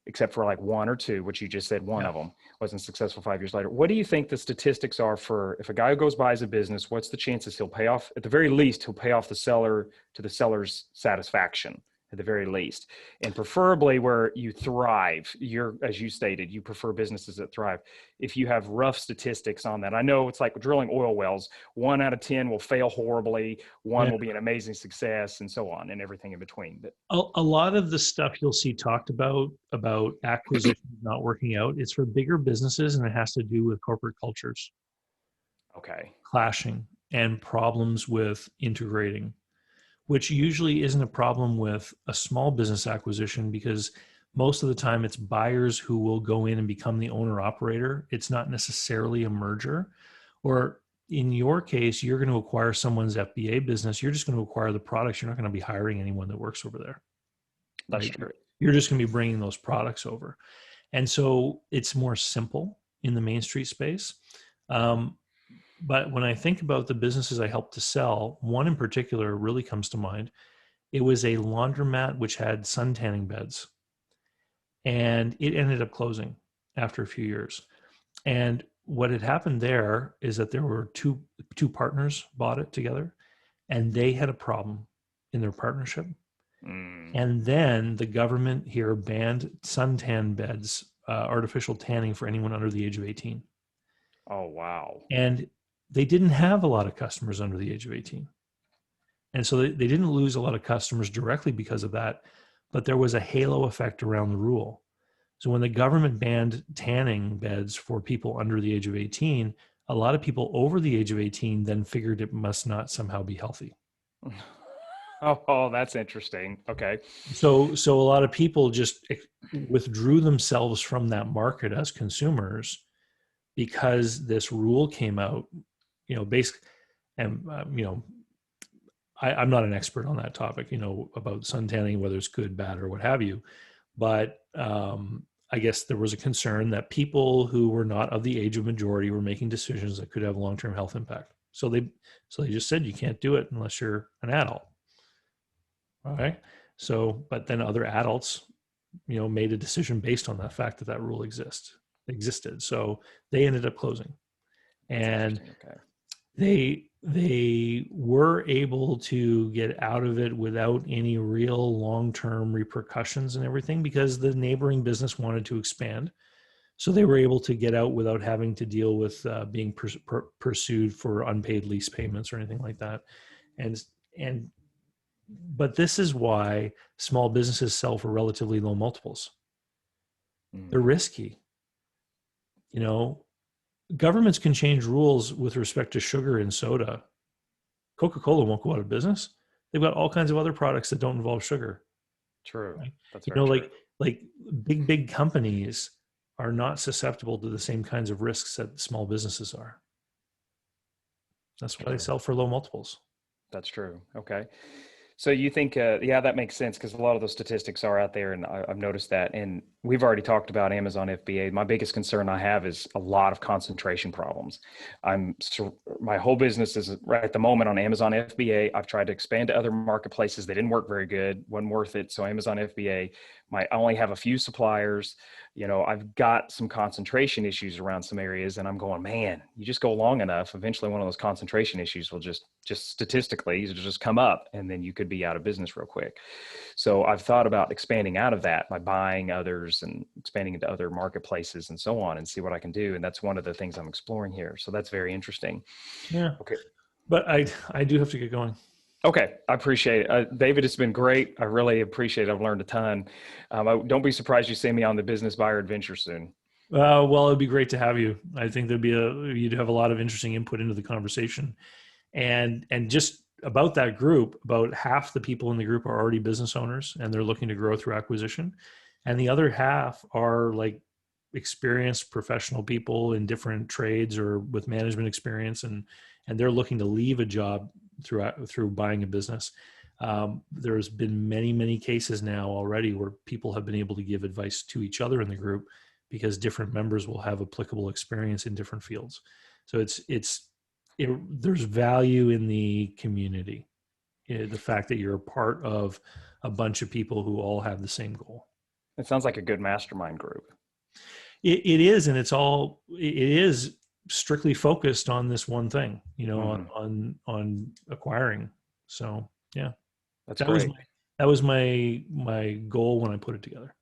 except for like one or two, which you just said one of them wasn't successful 5 years later. What do you think the statistics are for if a guy goes buys a business, what's the chances he'll pay off, at the very least, he'll pay off the seller to the seller's satisfaction? At the very least, and preferably where you thrive. As you stated, you prefer businesses that thrive. If you have rough statistics on that, I know it's like drilling oil wells. 1 out of 10 will fail horribly. One will be an amazing success, and so on, and everything in between. But a lot of the stuff you'll see talked about acquisitions not working out, it's for bigger businesses, and it has to do with corporate cultures clashing and problems with integrating, which usually isn't a problem with a small business acquisition, because most of the time it's buyers who will go in and become the owner operator. It's not necessarily a merger. Or in your case, you're going to acquire someone's FBA business. You're just going to acquire the products. You're not going to be hiring anyone that works over there. That's true. You're just going to be bringing those products over. And so it's more simple in the Main Street space. But when I think about the businesses I helped to sell, one in particular really comes to mind. It was a laundromat which had sun tanning beds, and it ended up closing after a few years. And what had happened there is that there were two partners bought it together, and they had a problem in their partnership. And then the government here banned suntan beds, artificial tanning for anyone under the age of 18. Oh, wow. And they didn't have a lot of customers under the age of 18. And so they didn't lose a lot of customers directly because of that, but there was a halo effect around the rule. So when the government banned tanning beds for people under the age of 18, a lot of people over the age of 18 then figured it must not somehow be healthy. Oh, that's interesting. Okay. So a lot of people just withdrew themselves from that market as consumers because this rule came out, basically, and, I'm not an expert on that topic, about sun tanning, whether it's good, bad, or what have you. But I guess there was a concern that people who were not of the age of majority were making decisions that could have long-term health impact. So they just said, you can't do it unless you're an adult. Okay. So, but then other adults, made a decision based on that fact that rule existed. So they ended up closing, and they were able to get out of it without any real long-term repercussions and everything, because the neighboring business wanted to expand. So they were able to get out without having to deal with being pursued for unpaid lease payments or anything like that. But this is why small businesses sell for relatively low multiples. They're risky. Governments can change rules with respect to sugar and soda. Coca-Cola won't go out of business. They've got all kinds of other products that don't involve sugar. True. Right? That's very true. Like big companies are not susceptible to the same kinds of risks that small businesses are. That's why they sell for low multiples. That's true. Okay. So you think, that makes sense, because a lot of those statistics are out there, and I've noticed that. And we've already talked about Amazon FBA. My biggest concern I have is a lot of concentration problems. My whole business is right at the moment on Amazon FBA. I've tried to expand to other marketplaces. They didn't work very good, wasn't worth it. So Amazon FBA, I only have a few suppliers. I've got some concentration issues around some areas, and I'm going, man, you just go long enough, eventually one of those concentration issues will just statistically just come up, and then you could be out of business real quick. So I've thought about expanding out of that by buying others and expanding into other marketplaces and so on, and see what I can do. And that's one of the things I'm exploring here. So that's very interesting. Yeah. Okay. But I do have to get going. Okay. I appreciate it. David, it's been great. I really appreciate it. I've learned a ton. Don't be surprised you see me on the Business Buyer Adventure soon. Well, it'd be great to have you. I think you'd have a lot of interesting input into the conversation. And just about that group, about half the people in the group are already business owners, and they're looking to grow through acquisition. And the other half are like experienced professional people in different trades or with management experience, and they're looking to leave a job through buying a business. There's been many cases now already where people have been able to give advice to each other in the group, because different members will have applicable experience in different fields. So it's there's value in the community. The fact that you're a part of a bunch of people who all have the same goal. It sounds like a good mastermind group. It is, and it is strictly focused on this one thing, on acquiring. So yeah, That's that great. was my goal when I put it together.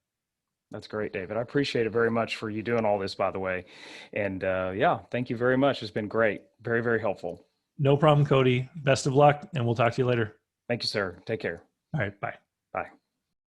That's great, David. I appreciate it very much for you doing all this, by the way. And yeah, thank you very much. It's been great. Very, very helpful. No problem, Cody. Best of luck, and we'll talk to you later. Thank you, sir. Take care. All right, bye.